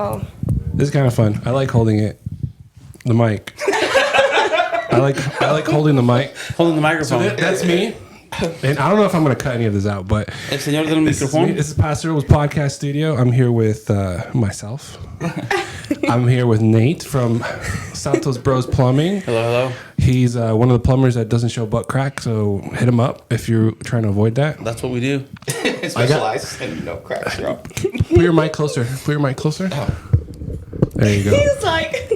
Oh. This is kind of fun. I like holding it. The mic. I like holding the mic. Holding the microphone. So that's me. And I don't know if I'm going to cut any of this out, but El señor del micrófono. This is Paso Robles Podcast Studio. I'm here with myself. I'm here with Nate from Santos Bros Plumbing. Hello. He's one of the plumbers that doesn't show butt crack, so hit him up if you're trying to avoid that. That's what we do. Specialized in cracks. Put your mic closer. There you go. He's like...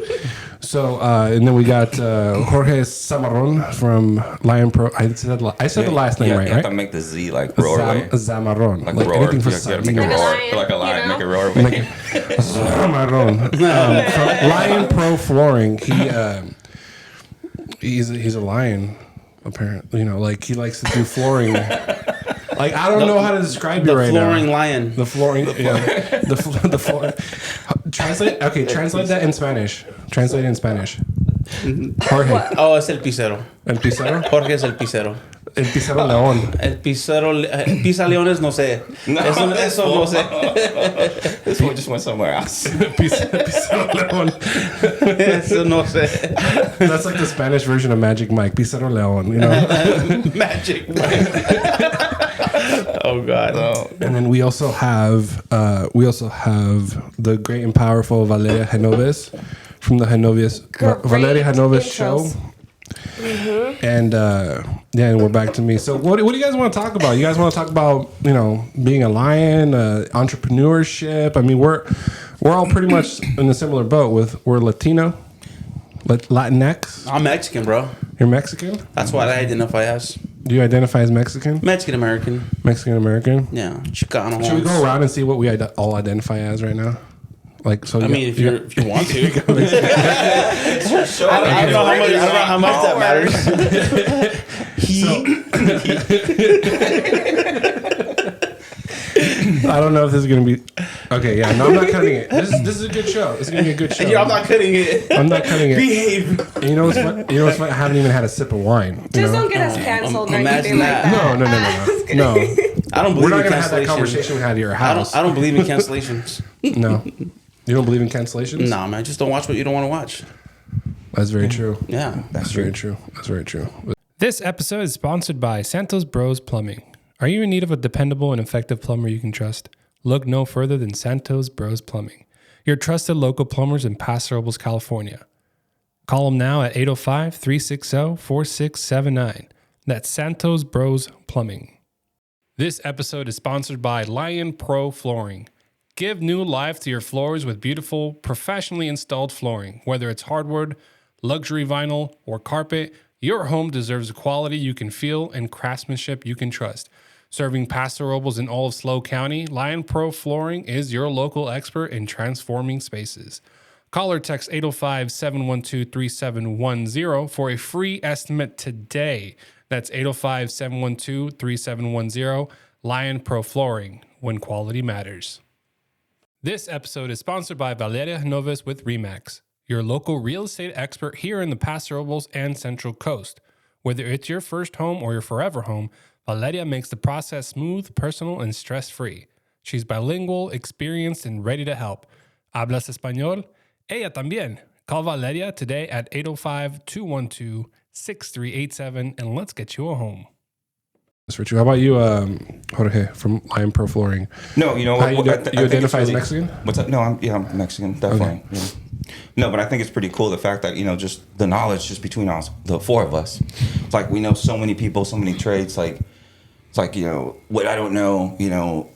So, and then we got Jorge Zamarron from Lion Pro. I said the last name right? You have to make the Z like roar. Zamarron. Like roar. Anything for Make it roar. Like a lion. Make it roar. Zamarron. From Lion Pro Flooring. He's a lion, apparently. You know, like he likes to do flooring. Like, I don't know how to describe you right now. The flooring lion. The flooring, yeah. The flooring. Translate that in Spanish. Translate it in Spanish. Jorge. Oh, es el pizzero. El pizzero? Jorge es el pizzero. El pizzero león. El pizzero... Pizza leones, no sé. Eso no sé. This one just went somewhere else. Pizzero león. Eso no sé. That's like the Spanish version of Magic Mike. Pizzero león, you know? Magic Mike. Oh God! And then we also have the great and powerful Valeria Genoves from the Valeria Genoves Show. Mm-hmm. And and we're back to me. So what do you guys want to talk about? You guys want to talk about being a lion, entrepreneurship? I mean, we're all pretty much in a similar boat. We're Latino, Latinx. I'm Mexican, bro. You're Mexican. That's what I identify as. Do you identify as Mexican? Mexican American. Mexican American. Yeah, Chicano. Should we go around and see what we all identify as right now? Like, so. I mean, if you want to. It's your show. I don't know how much that matters. I don't know if this is gonna be okay. Yeah, no, I'm not cutting it. This is a good show. This is gonna be a good show. Yeah, I'm not cutting it. I'm not cutting it. Behave. And you know what's fun? I haven't even had a sip of wine. Just don't get us canceled or anything Imagine like that. that. No. I don't believe We're not in gonna have that cancellations. conversation we had at your house. I don't believe in cancellations. No, you don't believe in cancellations? Nah, man. Just don't watch what you don't want to watch. That's very true. Yeah, That's very true. That's very true. This episode is sponsored by Santos Bros Plumbing. Are you in need of a dependable and effective plumber you can trust? Look no further than Santos Bros Plumbing, your trusted local plumbers in Paso Robles, California. Call them now at 805-360-4679. That's Santos Bros Plumbing. This episode is sponsored by Lion Pro Flooring. Give new life to your floors with beautiful, professionally installed flooring. Whether it's hardwood, luxury vinyl, or carpet, your home deserves a quality you can feel and craftsmanship you can trust. Serving Paso Robles in all of SLO County, Lion Pro Flooring is your local expert in transforming spaces. Call or text 805-712-3710 for a free estimate today. That's 805-712-3710, Lion Pro Flooring, when quality matters. This episode is sponsored by Valeria Genoves with RE/MAX, your local real estate expert here in the Paso Robles and Central Coast. Whether it's your first home or your forever home, Valeria makes the process smooth, personal, and stress-free. She's bilingual, experienced, and ready to help. ¿Hablas español? Ella también. Call Valeria today at 805-212-6387 and let's get you a home. That's for true. How about you, Jorge from Lion Pro Flooring? No, you know what? You identify as Mexican? What's that? No, I'm Mexican, definitely. Okay. Yeah. No, but I think it's pretty cool the fact that just the knowledge just between us, the four of us. It's like we know so many people, so many trades. It's like what I don't know,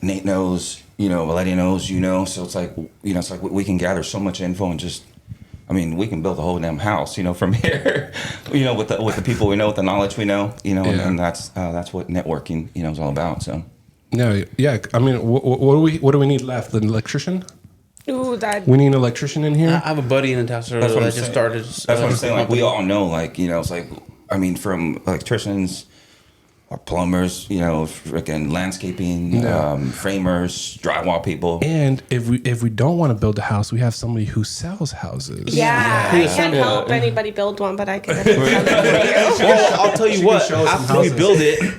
Nate knows, Valeria knows, So it's like we can gather so much info and we can build a whole damn house, from here, with the people we know, with the knowledge we know, and that's what networking, is all about. So. Yeah. I mean, what do we need left? An electrician? Ooh, we need an electrician in here. I have a buddy in Paso that just started. That's what I'm saying. Like we all know, it's like from electricians, or plumbers, freaking landscaping, framers, drywall people. And if we don't want to build a house, we have somebody who sells houses. Yeah, I can't help anybody build one, but I can definitely sell it for you. Well, I'll tell you what. After we build it,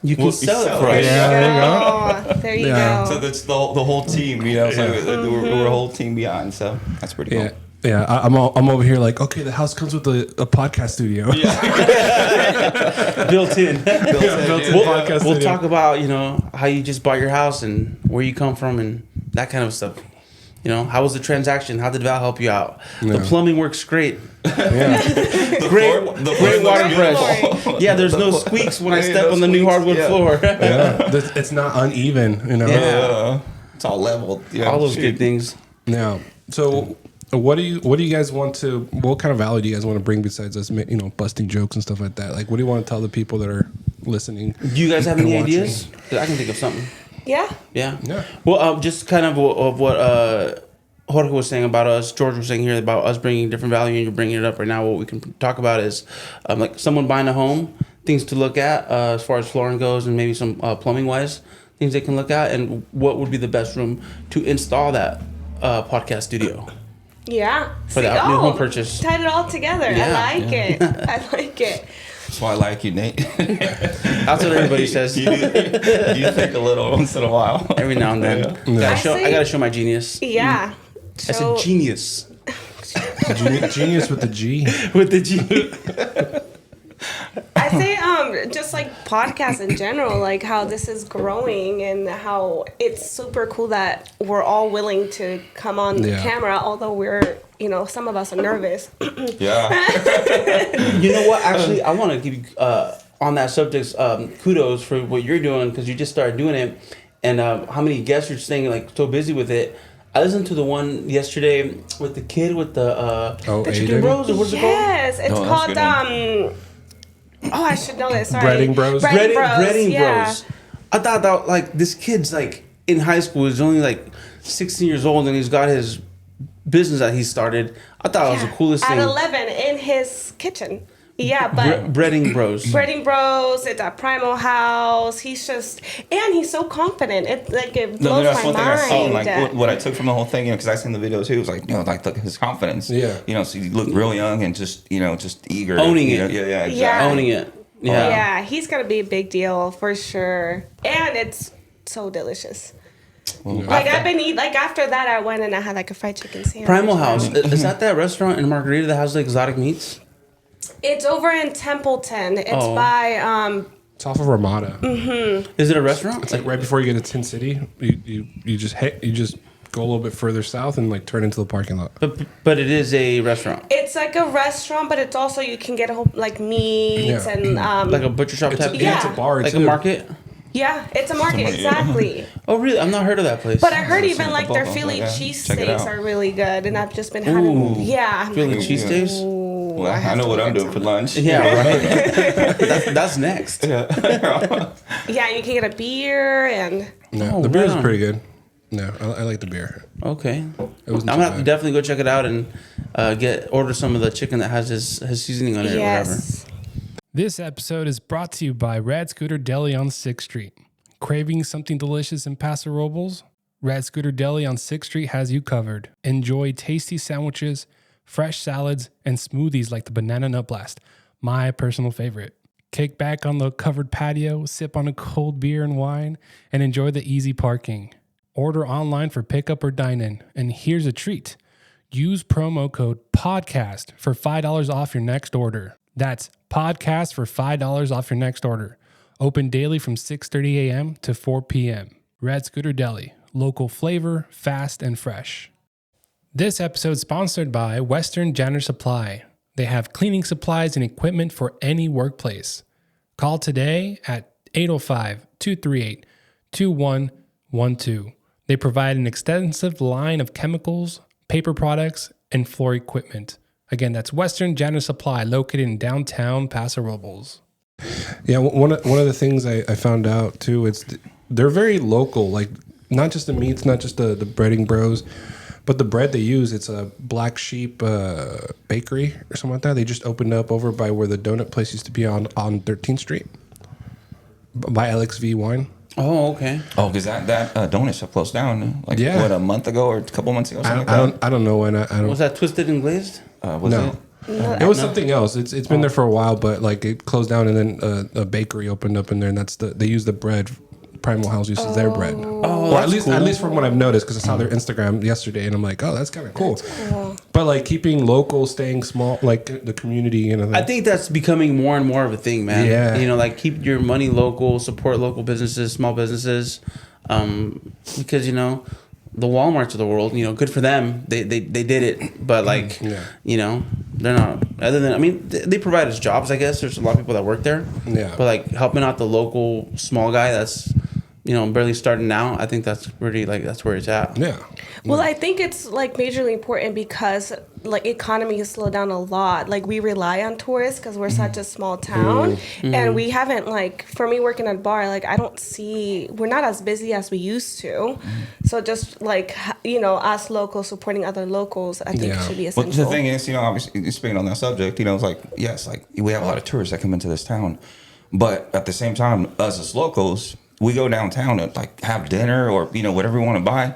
You can sell it for There us. you Yeah, go. There you Yeah. go. So that's the whole team, you know. So we're a whole team behind. So that's pretty cool. Yeah. Yeah, I'm over here like, okay, the house comes with a podcast studio. Built in. Built-in podcast We'll studio. talk about, how you just bought your house and where you come from and that kind of stuff. How was the transaction? How did Val help you out? The Yeah. plumbing works great. Yeah. Great water press. Flooring. Yeah, there's no squeaks when I Yeah, step no on the new squeaks, hardwood yeah. floor. Yeah. It's not uneven, Yeah. It's all leveled. Yeah. All those good things. Yeah. So what do you guys want to? What kind of value do you guys want to bring besides us, busting jokes and stuff like that? Like, what do you want to tell the people that are listening? Do you guys have and any watching? ideas? 'Cause I can think of something. Yeah. Yeah. Yeah. Well, just kind of what Jorge was saying about us, George was saying here about us bringing different value, and you're bringing it up right now. What we can talk about is like someone buying a home, things to look at as far as flooring goes, and maybe some plumbing wise things they can look at, and what would be the best room to install that podcast studio. Yeah. For that new home purchase. Tied it all together. Yeah. I like it. I like it. That's why I like you, Nate. That's what everybody says. you think a little once in a while. Every now and then. Yeah. I gotta show my genius. Yeah. I said genius Genius with the G. with the G. I say just like podcasts in general, like how this is growing and how it's super cool that we're all willing to come on the Yeah. camera, although we're some of us are nervous. Yeah. You know what? Actually, I want to give you on that subject kudos for what you're doing because you just started doing it, and how many guests you're staying like so busy with it. I listened to the one yesterday with the kid with the Aiden? Chicken Bros. Or what's it called? Yes, it's Oh, that's a called good I should know this. Sorry. Breading Bros? Breading yeah. Bros. I thought that like this kid's like in high school. He's only like 16 years old and he's got his business that he started. I thought it was the coolest At thing. 11 in his kitchen. Yeah, but Breading Bros. Breading Bros, it's a Primal House. He's so confident. It blows That's my one thing I seen. mind. Like what I took from the whole thing, because I seen the video too. It was like like look at his confidence. Yeah. So he looked real young and just just eager. Owning to, it. Yeah. Exactly. Yeah. Owning it. Yeah. Yeah, he's gonna be a big deal for sure. And it's so delicious. Like I've been eating. Like after that, I went and I had like a fried chicken sandwich. Primal House. Is that restaurant in Margarita that has the exotic meats? It's over in Templeton. It's Oh. by It's off of Ramada. Is it a restaurant? It's like right before you get to Tin City. You just go a little bit further south and like turn into the parking lot. But it is a restaurant. It's like a restaurant, but it's also you can get a whole like meats Yeah. and Like a butcher shop type. yeah. It's a bar. Like too. a market. yeah, it's a market exactly. Oh really? I've not heard of that place. But I heard Never even seen like the their Buffalo, Philly yeah. Check it cheesesteaks out. are really good, and I've just been having I'm Philly like, cheesesteaks. Well, I know what I'm doing for lunch. Yeah, right. that's next. yeah, you can get a beer and No, Oh, the beer right is on. pretty good. No, I like the beer. Okay. It wasn't I'm too gonna have to bad. definitely go check it out and order some of the chicken that has his seasoning on it or whatever. yes. This episode is brought to you by Rad Scooter Deli on 6th Street. Craving something delicious in Paso Robles? Rad Scooter Deli on 6th Street has you covered. Enjoy tasty sandwiches, fresh salads, and smoothies like the Banana Nut Blast, my personal favorite. Kick back on the covered patio, sip on a cold beer and wine, and enjoy the easy parking. Order online for pickup or dine-in. And here's a treat. Use promo code PODCAST for $5 off your next order. That's PODCAST for $5 off your next order. Open daily from 6:30 a.m. to 4 p.m. Rad Scooter Deli. Local flavor, fast and fresh. This episode is sponsored by Western Janitor Supply. They have cleaning supplies and equipment for any workplace. Call today at 805-238-2112. They provide an extensive line of chemicals, paper products, and floor equipment. Again, that's Western Janitor Supply, located in downtown Paso Robles. Yeah, one of the things I found out too, they're very local. Like not just the meats, not just the breading bros, but the bread they use. It's a Black Sheep bakery or something like that. They just opened up over by where the donut place used to be on 13th Street by LXV Wine. Oh, okay. Oh, because that donut shop closed down. Like Yeah. what, a month ago or a couple months ago? Something I like don't know when. I don't. Was that twisted and glazed? that. Was No. it? It was something else. It's been there for a while, but like it closed down, and then a bakery opened up in there, and they use the bread. Primal House uses their bread. Oh, or at least from what I've noticed, because I saw their Instagram yesterday, and I'm like, oh, that's kind of cool. But like keeping local, staying small, like the community, you know. I think that's becoming more and more of a thing, man. Yeah. You know, like keep your money local, support local businesses, small businesses, because you know the Walmarts of the world. You know, good for them. They did it, but like you know, they're not. Other than they provide us jobs. I guess there's a lot of people that work there. Yeah. But like helping out the local small guy that's barely starting out. I think that's pretty that's where it's at. Yeah. Well, I think it's like majorly important because like economy has slowed down a lot. Like we rely on tourists because we're such a small town, and we haven't for me working at a bar, like we're not as busy as we used to. So just like us locals supporting other locals, I think should be essential. Well, the thing is, obviously speaking on that subject, it's like yes, like we have a lot of tourists that come into this town, but at the same time, us as locals, we go downtown and like have dinner or whatever we want to buy.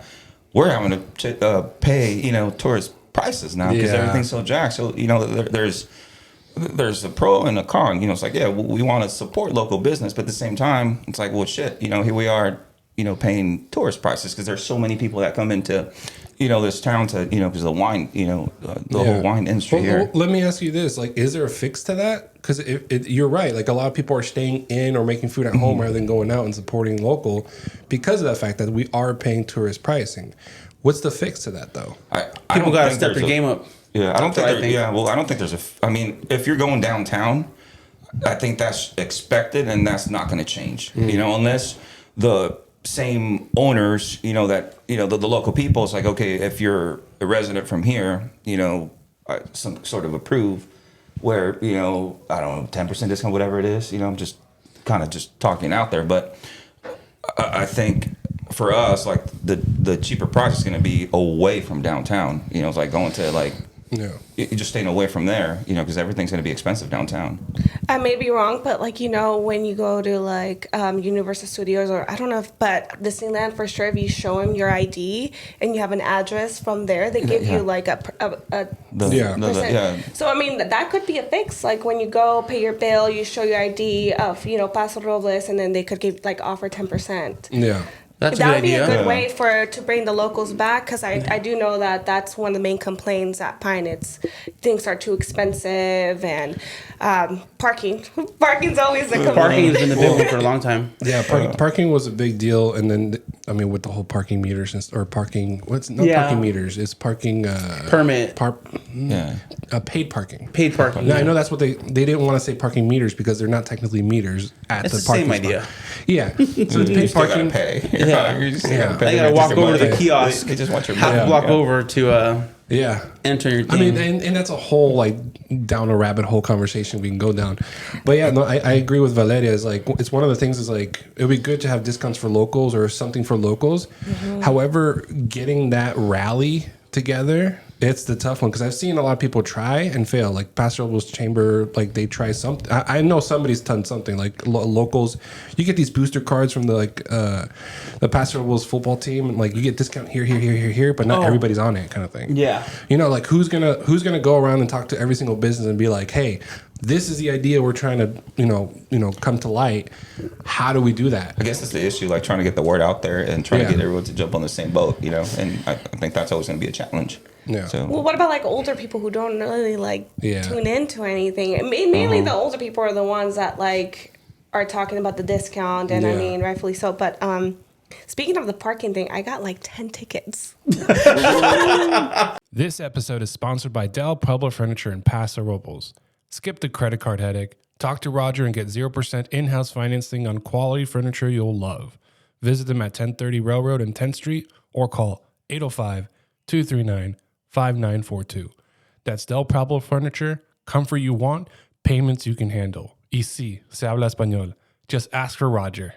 We're having to pay tourist prices now because everything's so jacked. So there's a pro and a con. It's like we want to support local business, but at the same time, it's like well shit. Here we are paying tourist prices because there's so many people that come into this town to because the wine the whole wine industry here. Well, let me ask you this: like, is there a fix to that? Because you're right. Like a lot of people are staying in or making food at home rather than going out and supporting local because of the fact that we are paying tourist pricing. What's the fix to that, though? People got to step their game up. Yeah, I don't think there's a. I mean, if you're going downtown, I think that's expected, and that's not going to change. Unless the same owners, that the local people. It's like okay, if you're a resident from here, some sort of approve. Where I don't know 10% discount, whatever it is. I'm just kind of just talking out there, but I think for us, like the cheaper price is going to be away from downtown. It's like going to you're just staying away from there. Because everything's going to be expensive downtown. I may be wrong, but when you go to Universal Studios or I don't know but Disneyland for sure, if you show them your ID and you have an address from there, they give you like a percent. So I mean that could be a fix. Like when you go pay your bill, you show your ID of Paso Robles, and then they could give offer 10%. Yeah. That would be a good way to bring the locals back because I do know that's one of the main complaints at Pine. It's things are too expensive and parking. Parking's always a complaint. Parking has been the big one for a long time. Yeah, parking was a big deal, and then with the whole parking meters parking meters, it's parking permit. Paid parking. Paid parking. Now, I know that's what they didn't want to say parking meters because they're not technically meters at it's the same parking idea. spot. Yeah, so it's paid parking. Pay. You gotta walk over to the kiosk. They just want your half a block over to enter your thing. I mean, and that's a whole down a rabbit hole conversation we can go down. But I agree with Valeria. It's one of the things is it would be good to have discounts for locals or something for locals. However, getting that rally together, it's the tough one because I've seen a lot of people try and fail. Like Paso Robles Chamber, they try something. I know somebody's done something locals. You get these booster cards from the Paso Robles football team, and you get discount here, but not everybody's on it, kind of thing. Yeah, who's gonna go around and talk to every single business and be like, hey, this is the idea we're trying to come to light. How do we do that? I guess that's the issue, trying to get the word out there and trying to get everyone to jump on the same boat, and I think that's always going to be a challenge. Yeah. So. Well, what about older people who don't really tune into anything? Mainly the older people are the ones that are talking about the discount, and I mean rightfully so. But speaking of the parking thing, I got 10 tickets. This episode is sponsored by Del Pueblo Furniture in Paso Robles. Skip the credit card headache. Talk to Roger and get 0% in-house financing on quality furniture you'll love. Visit them at 1030 Railroad and 10th Street or call 805-239-5942. That's Del Pueblo Furniture. Comfort you want, payments you can handle. Y sí, se habla español. Just ask for Roger.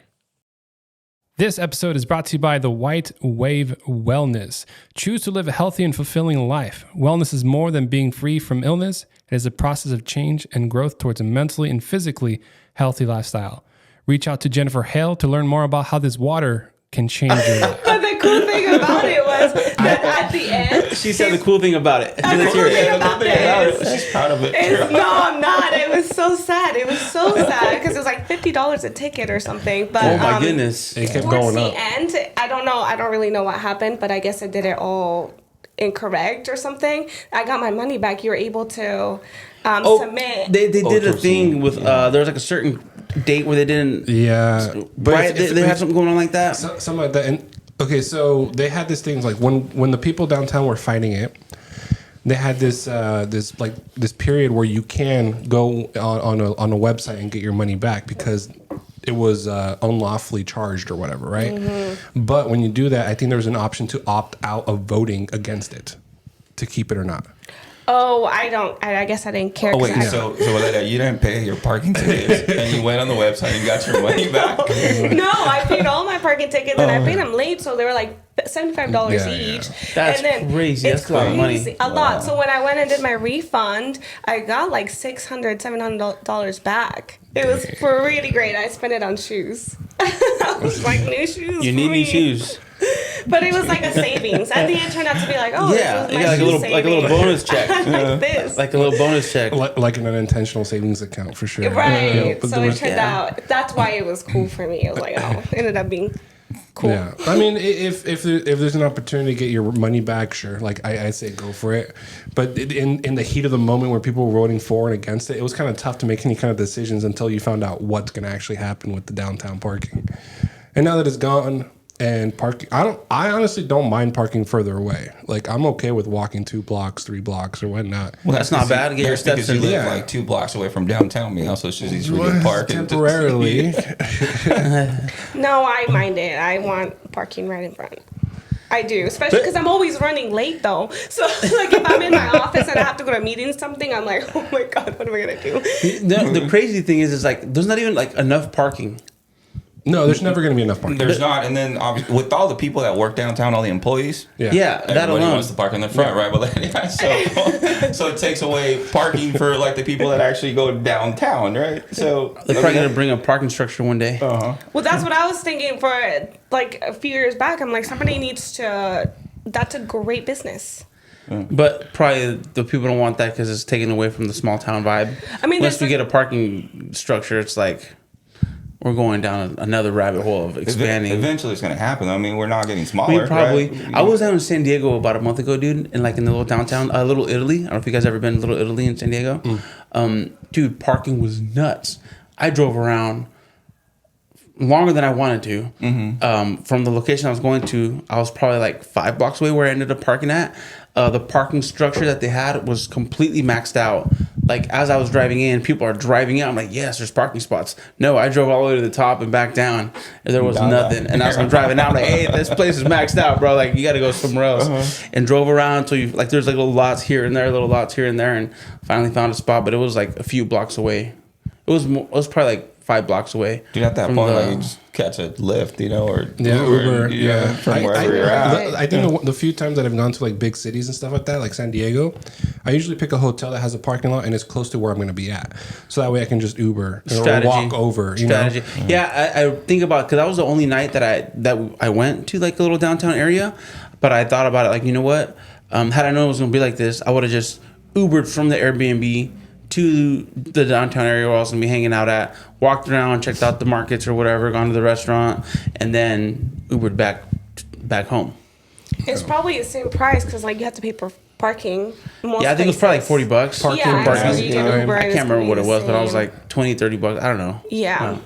This episode is brought to you by the White Wave Wellness. Choose to live a healthy and fulfilling life. Wellness is more than being free from illness. It is a process of change and growth towards a mentally and physically healthy lifestyle. Reach out to Jennifer Hale to learn more about how this water can change your life. But the cool thing about it was that at the end. She said the cool thing about it. Let's hear it. She's proud of it. No, I'm not. It was so sad. It was so sad because it was like $50 a ticket or something. But Oh my goodness. It kept towards going the up. end, I don't know. I don't really know what happened, but I guess I did it all incorrect or something. I got my money back. You were able to submit. They did a towards thing the- with there was like a certain date where they didn't. Yeah, Right? They had something going on like that. Something like that. And okay, so they had this thing like when the people downtown were fighting it, they had this period where you can go on a website and get your money back because it was unlawfully charged or whatever, right? Mm-hmm. But when you do that, I think there was an option to opt out of voting against it to keep it or not. Oh, I guess I didn't care. Oh wait, 'cause so Valeria, you didn't pay your parking tickets and you went on the website and got your money back? No, I paid all my parking tickets and I paid them late, so they were like $75 Yeah, each. That's and then crazy. It's That's a lot of money. crazy. A lot. So when I went and did my refund, I got like $600, $700 back. It was really great. I spent it on shoes. I was like, new shoes. You need for new me. shoes. But it was like a savings. At the end, it turned out to be like, oh, Yeah, this you was got my like a little shoe bonus check, savings. like this. like a little bonus check. Like an unintentional savings account for sure. Right. Yeah, but So there it was- turned out, that's why it was cool for me. I was like, oh, it ended up being cool. Yeah, I mean, if there's an opportunity to get your money back, sure. Like I say, go for it. But in the heat of the moment where people were voting for and against it, it was kind of tough to make any kind of decisions until you found out what's going to actually happen with the downtown parking. And now that it's gone and parking, I honestly don't mind parking further away. Like I'm okay with walking 2 blocks, 3 blocks, or whatnot. Well, that's not bad to get your That's steps because you in. live Yeah. like 2 blocks away from downtown, Miguel, so it's just easier to park. and just- Temporarily. No, I mind it. I want parking right in front. I do, especially because I'm always running late though. So like if I'm in my office and I have to go to a meeting something, I'm like, oh my god, what am I gonna do? The crazy thing is like there's not even like enough parking. No, there's never going to be enough parking. There's not, and then obviously, with all the people that work downtown, all the employees, Yeah, that everybody alone. wants to park in the front, right? But yeah, so it takes away parking for like the people that actually go downtown, right? So They're probably gonna bring a parking structure one day. Well, that's what I was thinking for like a few years back. I'm like, somebody needs to. That's a great business. But probably the people don't want that because it's taken away from the small town vibe. I mean, once there's we a- get a parking structure, it's like we're going down another rabbit hole of expanding. Eventually, it's going to happen. I mean, we're not getting smaller. We probably. Right? I was down in San Diego about a month ago, dude, in like in the little downtown, Little Italy. I don't know if you guys ever been to Little Italy in San Diego. Dude, parking was nuts. I drove around longer than I wanted to. From the location I was going to, I was probably like 5 blocks away where I ended up parking at. The parking structure that they had was completely maxed out. Like as I was driving in, people are driving in. I'm like, yes, there's parking spots. No, I drove all the way to the top and back down, and there was nothing. And as I'm driving out, I'm like, hey, this place is maxed out, bro. Like you got to go somewhere else. And drove around until you like there's like little lots here and there, and finally found a spot. But it was like a few blocks away. It was probably like 5 blocks away. Dude, at that from point, the- like you just catch a Lyft, or Uber, you know, yeah. from wherever you're at. I think the few times that I've gone to like big cities and stuff like that, like San Diego, I usually pick a hotel that has a parking lot and it's close to where I'm going to be at. So that way I can just Uber or walk over. You know? Yeah, I think about because that was the only night that I went to like a little downtown area, but I thought about it like, you know what? Had I known it was going to be like this, I would have just Ubered from the Airbnb to the downtown area where I was going to be hanging out at, walked around, checked out the markets or whatever, gone to the restaurant, and then Ubered back home. It's probably the same price because like you have to pay for parking. Yeah, I think it was probably like $40. Parking, Yeah, parking. so you get Uber I and it's can't remember gonna what be it the was, but I was same. like $20-$30. I don't know. Yeah.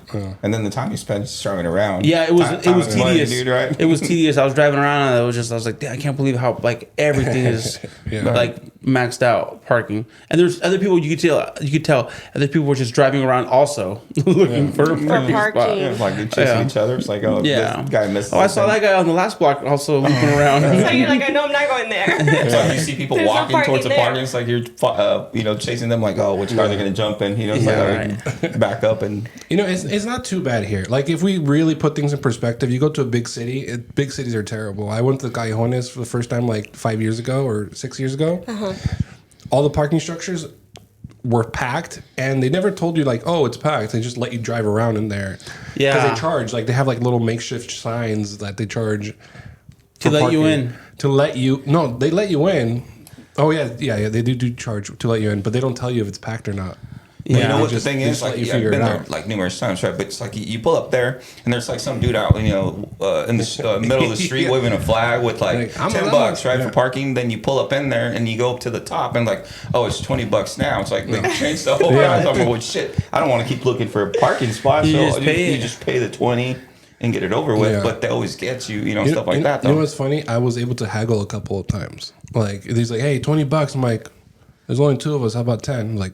And then the time you spend showing around. Yeah, it was Time is money, tedious. dude, right? It was tedious. I was driving around and I was like, damn, I can't believe how like everything is like maxed out parking. And there's other people you could tell other people were just driving around also looking for a parking spot. parking. Yeah, it's like they're chasing each other. It's like, oh, Yeah. this guy missed. Oh, I saw that guy on the last block also looping around. So you're like, I know I'm not going there. It's like you see people There's no walking parking towards the there. parking. It's like you're, chasing them. Like, oh, which car they're gonna jump in? It's like back up and. You know, it's not too bad here. Like, if we really put things in perspective, you go to a big city. Big cities are terrible. I went to Callejones for the first time like 5 years ago or 6 years ago. All the parking structures were packed, and they never told you like, oh, it's packed. They just let you drive around in there. Yeah. because they charge. Like, they have like little makeshift signs that they charge To for let you parking. in. to let you. No, they let you in. Oh yeah. They do charge to let you in, but they don't tell you if it's packed or not. Yeah, you know They what just- the thing they is? just let Like, you yeah, I've figure been it there out. like numerous times, right? But it's like you pull up there, and there's like some dude out, in the middle of the street Yeah. waving a flag with like I'm $10, allowed. right, Yeah. for parking. Then you pull up in there, and you go up to the top, and like, oh, it's $20 now. It's like they changed the whole price. I'm like, well, shit, I don't want to keep looking for a parking spot, You so just pay you it. just pay the 20 and get it over with. Yeah. But they always get you, stuff like you, that. You know Though. what's funny? I was able to haggle a couple of times. Like he's like, "Hey, $20." I'm like, "There's only 2 of us. How about 10?" I'm like,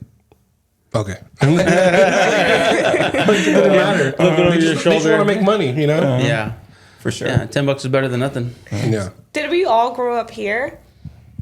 okay. It doesn't matter. over They your just want shoulder. to make money, you know? Yeah. For sure. Yeah, $10 is better than nothing. Yeah. Did we all grow up here,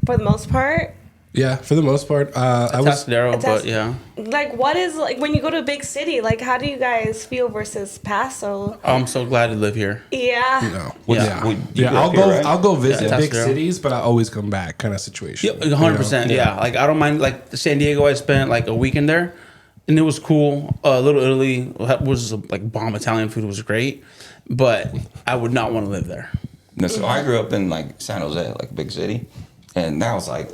for the most part? Yeah, for the most part. I was. Tascadero, That's- but yeah. Like, what is like when you go to a big city? Like, how do you guys feel versus Paso? I'm so glad to live here. Yeah. No. Yeah. You grew I'll up go. here, right? I'll go visit Yeah, big Tascadero. cities, but I always come back, kind of situation. Yeah, 100%. Yeah. Like, I don't mind. Like, San Diego, I spent like a weekend there, and it was cool. Little Italy was like bomb Italian food. Was great, but I would not want to live there. No, so I grew up in like San Jose, like a big city, and that was like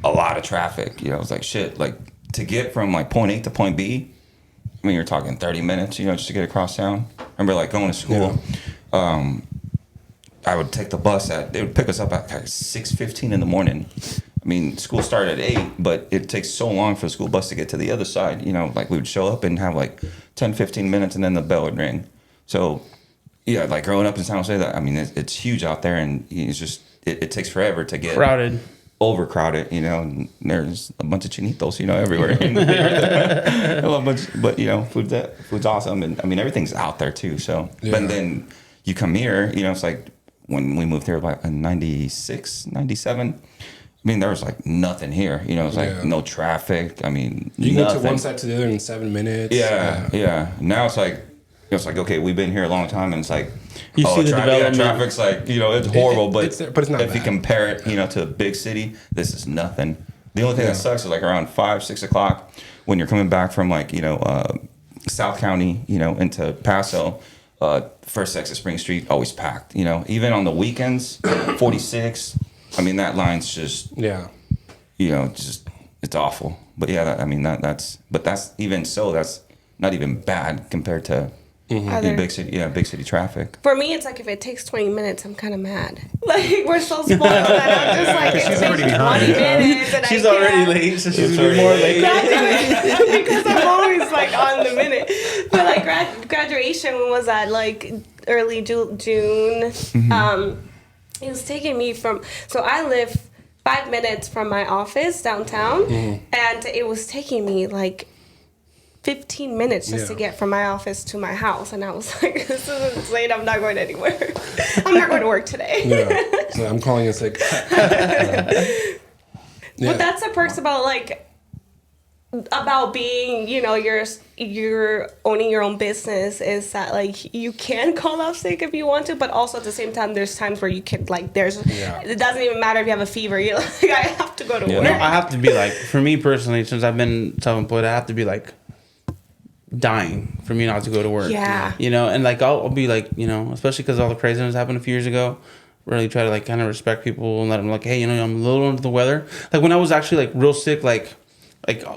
a lot of traffic. It was like shit. Like to get from like point A to point B, I mean, you're talking 30 minutes, just to get across town. I remember like going to school. I would take the bus they would pick us up at like 6:15 in the morning. I mean, school started at 8, but it takes so long for the school bus to get to the other side. Like we would show up and have like 10, 15 minutes, and then the bell would ring. So. Yeah, like growing up in San Jose, I mean, it's huge out there, and it's just it takes forever to get Crowded. overcrowded. And there's a bunch of chinitos, everywhere. But food's awesome, and I mean everything's out there too. So, Yeah. but then you come here, it's like when we moved here about in 96, 97. I mean, there was like nothing here. It's like Yeah. no traffic. I mean, You can go to nothing. one side to the other in 7 minutes. Yeah. Now it's like okay, we've been here a long time, and it's like You see the development. traffic's like it's horrible, but it's there, but it's not if you bad. compare it, to a big city, this is nothing. The only thing that sucks is like around 5, 6 o'clock when you're coming back from like South County, into Paso. First exit Spring Street always packed. Even on the weekends, 46. I mean that line's just Yeah. just it's awful. But yeah, that's even so. That's not even bad compared to Other- big city traffic. For me, it's like if it takes 20 minutes, I'm kind of mad. Like, we're so small that I'm just like, it's taking 20 minutes. And She's I already can't late, so she's already more late. graduate because I'm always like on the minute. But like graduation was at like early June. It was taking me so I live 5 minutes from my office downtown, and it was taking me like 15 minutes just to Yeah. get from my office to my house, and I was like, this is insane. I'm not going anywhere. I'm not going to work today. Yeah. So I'm calling in sick. But that's the perks about being, you're owning your own business, is that like you can call off sick if you want to, but also at the same time there's times where you can it doesn't even matter if you have a fever. You're like, I have to go to work. No, I have to be like, for me personally, since I've been self-employed, I have to be like dying for me not to go to work. Yeah. And like I'll be like, especially because all the craziness happened a few years ago. Really try to like kind of respect people and let them like, hey, I'm a little under the weather. Like when I was actually like real sick, like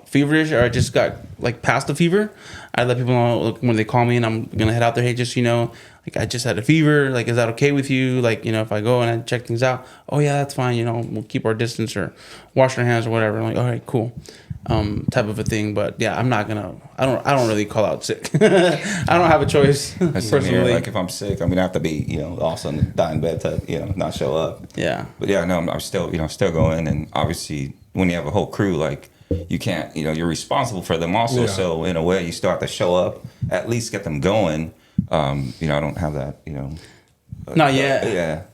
feverish, or I just got like past the fever, I let people know when they call me and I'm gonna head out there. Hey, just like I just had a fever. Like, is that okay with you? Like, if I go and I check things out, oh yeah, that's fine. We'll keep our distance or wash our hands or whatever. I'm like, all right, cool. Type of a thing. But yeah, I'm not gonna. I don't really call out sick. I don't have a choice personally. Like if I'm sick, I have to be also die in bed to not show up. Yeah. But yeah, no, I'm still still going, and obviously when you have a whole crew, like you can't you're responsible for them also. Yeah. So in a way, you still have to show up, at least get them going. I don't have that. Not yet.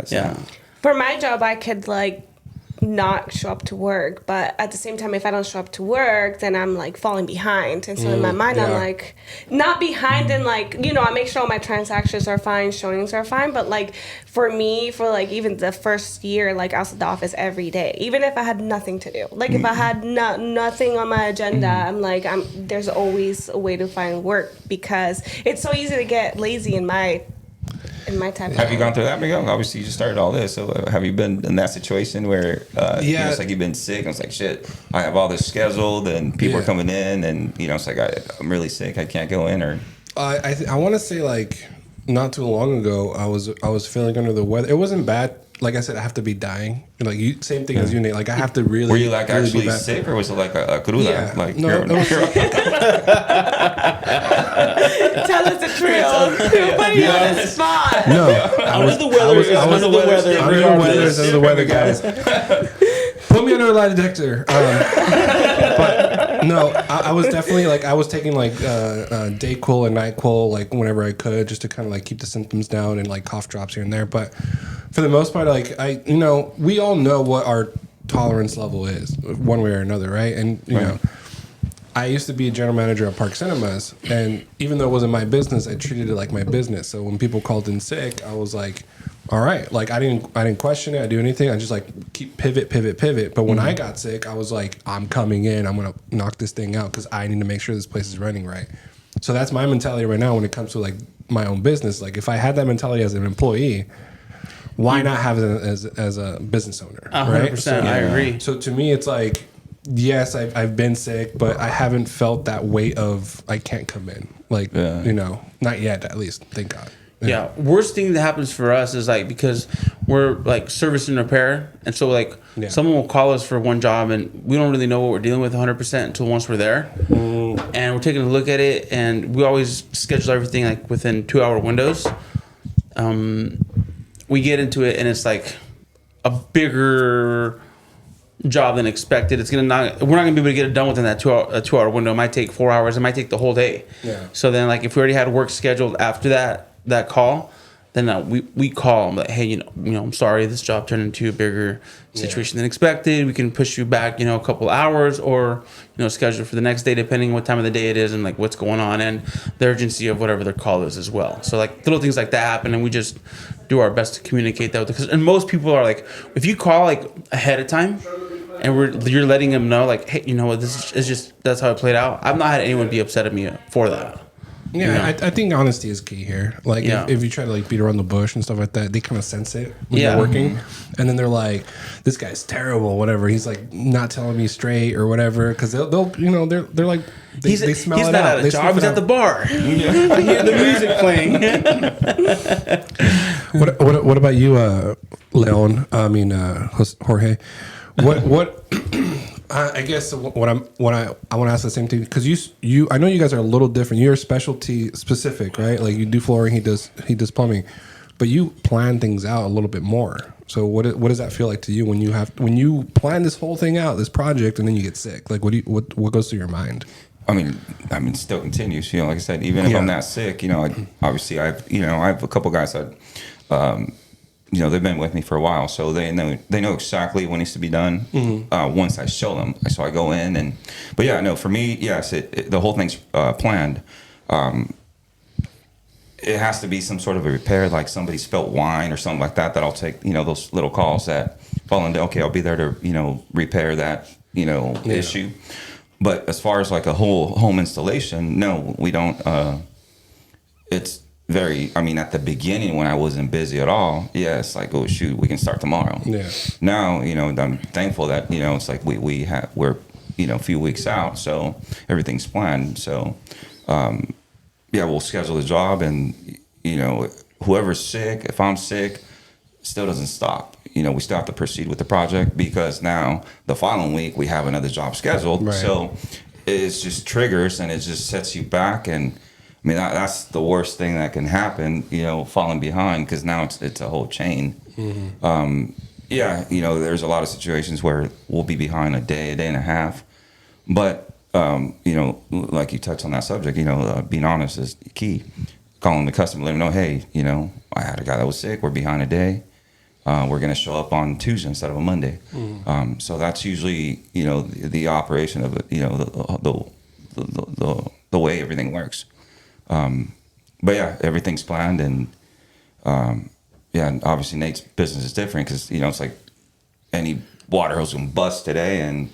So. Yeah. For my job, I could like not show up to work, but at the same time, if I don't show up to work, then I'm like falling behind. And so in my mind, I'm yeah. like not behind, and like I make sure all my transactions are fine, showings are fine. But like for me, for like even the first year, like I was at the office every day, even if I had nothing to do. Like if I had nothing on my agenda, I'm like there's always a way to find work, because it's so easy to get lazy in my in my type of Have you home. gone through that, Miguel? Obviously, you just started all this. So have you been in that situation where it's like you've been sick and it's like, shit, I have all this scheduled and people are coming in and, it's like I'm really sick. I can't go in or... I want to say like not too long ago, I was feeling under the weather. It wasn't bad. Like I said, I have to be dying. Like same thing as you, Nate. Like I have to really. Were you like really actually sick, or was it like a cruda? Yeah. Like No, you're, it was- Tell us the truth. Put you on the spot. No, Under the weather. I was Under the weather. under the weather. Under the weather, guys. Put me under a lie detector. But no, I was definitely like I was taking like Dayquil and NyQuil like whenever I could just to kind of like keep the symptoms down and like cough drops here and there. But for the most part, like we all know what our tolerance level is one way or another, right? And you know. I used to be a general manager at Park Cinemas, and even though it wasn't my business, I treated it like my business. So when people called in sick, I was like, "All right," like I didn't question it. I didn't do anything. I just like keep pivot. But when I got sick, I was like, "I'm coming in. I'm gonna knock this thing out because I need to make sure this place is running right." So that's my mentality right now when it comes to like my own business. Like if I had that mentality as an employee, why not have it as a business owner? 100%. So, I agree. So to me, it's like. Yes, I've been sick, but I haven't felt that weight of I can't come in. Like, not yet, at least. Thank God. Yeah. Worst thing that happens for us is like because we're like service and repair, and so like someone will call us for one job, and we don't really know what we're dealing with 100% until once we're there, and we're taking a look at it, and we always schedule everything like within 2-hour windows. We get into it, and it's like a bigger job than expected. We're not gonna be able to get it done within that 2-hour window. It might take 4 hours. It might take the whole day. Yeah. So then, like, if we already had work scheduled after that call, then we call them like, hey, I'm sorry, this job turned into a bigger situation than expected. We can push you back, a couple hours, or schedule for the next day, depending on what time of the day it is and like what's going on and the urgency of whatever their call is as well. So like little things like that happen, and we just do our best to communicate that and most people are like, if you call like ahead of time. And you're letting them know, like, hey, you know what? This is just that's how it played out. I've not had anyone be upset at me for that. Yeah, I think honesty is key here. Like, if you try to like beat around the bush and stuff like that, they kind of sense it when you're working, and then they're like, "This guy's terrible," whatever. He's like not telling me straight or whatever, because they're like they smell it out. He's not at a job. He's at the bar. I hear the music playing. What about you, Leon? I mean, Jorge. What I guess what I want to ask the same thing, because you I know you guys are a little different. You're specialty specific, right? Like you do flooring, he does plumbing, but you plan things out a little bit more. So what does that feel like to you when you plan this whole thing out, this project, and then you get sick? Like what goes through your mind? I mean, it still continues. Like I said, even if I'm not sick, obviously I have a couple guys that. They've been with me for a while, so they know exactly what needs to be done. Once I show them, so I go in for me, yes, the whole thing's planned. It has to be some sort of a repair, like somebody spilt wine or something like that. That I'll take, those little calls that fall into. Okay, I'll be there to repair that issue. But as far as like a whole home installation, no, we don't. It's at the beginning when I wasn't busy at all, it's like, oh shoot, we can start tomorrow. Yeah. Now, I'm thankful that, it's like we're a few weeks out, so everything's planned. So, we'll schedule the job, and, whoever's sick, if I'm sick, still doesn't stop. We still have to proceed with the project because now the following week we have another job scheduled. Right. So it's just triggers and it just sets you back, and that's the worst thing that can happen, falling behind, because now it's a whole chain. Mm-hmm. There's a lot of situations where we'll be behind a day and a half. But, like you touched on that subject, being honest is key. Calling the customer, let them know, hey, I had a guy that was sick. We're behind a day. We're going to show up on Tuesday instead of a Monday. Mm-hmm. So that's usually, the operation of it, the way everything works. Everything's planned, and obviously Nate's business is different because it's like any water hose can bust today and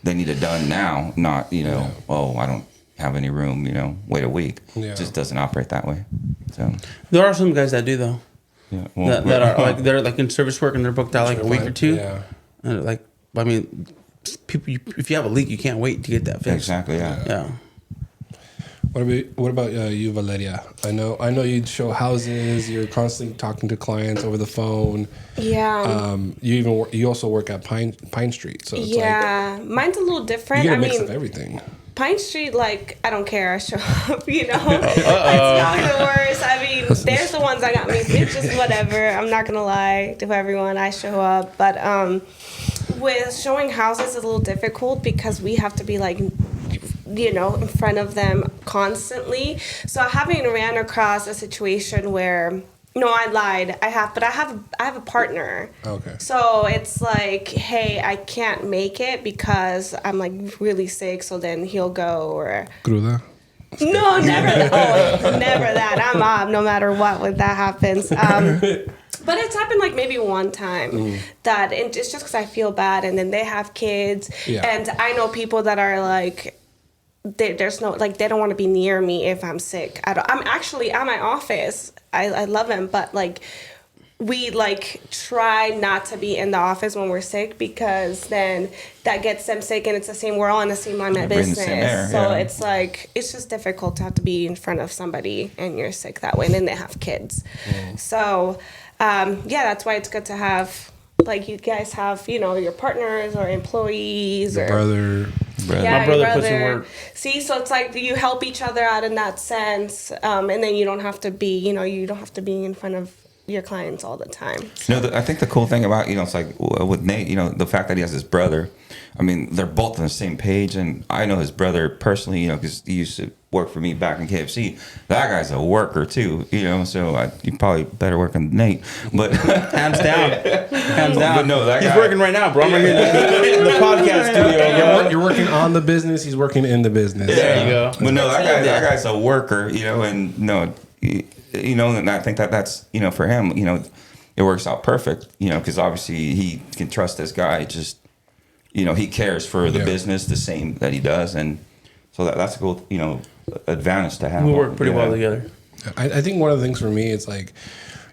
they need it done now, not oh, I don't have any room, wait a week. It just doesn't operate that way. So there are some guys that do though. Yeah. Well, that are like they're like in service work and they're booked out like a week or two. Yeah. And like, I mean, people, if you have a leak, you can't wait to get that fixed. exactly. Yeah. Yeah. What about you, Valeria? I know you show houses. You're constantly talking to clients over the phone. Yeah. You also work at Pine Street, so it's like mine's a little different. you get a mix of everything. Pine Street, like, I don't care. I show up, It's not the worst. I mean, there's the ones that got me. It's just whatever. I'm not going to lie to everyone. I show up. But with showing houses, it's a little difficult because we have to be, like, in front of them constantly. So I haven't ran across a situation where... No, I lied. I have a partner. Okay. So it's like, hey, I can't make it because I'm like really sick. So then he'll go or. Cruda. No, never. Never that. I'm up no matter what when that happens. But it's happened like maybe one time that it's just because I feel bad, and then they have kids, and I know people that are like. There's no, like, they don't want to be near me if I'm sick. I'm actually at my office. I love him, but, like, we, like, try not to be in the office when we're sick because then that gets them sick, and it's the same. We're all in the same line of business. So it's, like, it's just difficult to have to be in front of somebody and you're sick that way, and then they have kids. So, that's why it's good to have, like, you guys have, your partners or employees or... Brother. Yeah, my brother puts in work. See, so it's like you help each other out in that sense, and then you don't have to be, you don't have to be in front of your clients all the time. So. I think the cool thing about, it's like with Nate, the fact that he has his brother, I mean, they're both on the same page, and I know his brother personally, because he used to work for me back in KFC. That guy's a worker too, so you probably better work than Nate, but Hands down. But no, that He's guy, working right now, bro. I'm right here in the podcast studio, bro. You're working on the business. He's working in the business. There you go. But no, that guy's a worker, and no, and I think that's, for him, it works out perfect, because obviously he can trust this guy. Just, he cares for the business the same that he does, and so that's a cool, advantage to have. We work pretty well together. I think one of the things for me is like,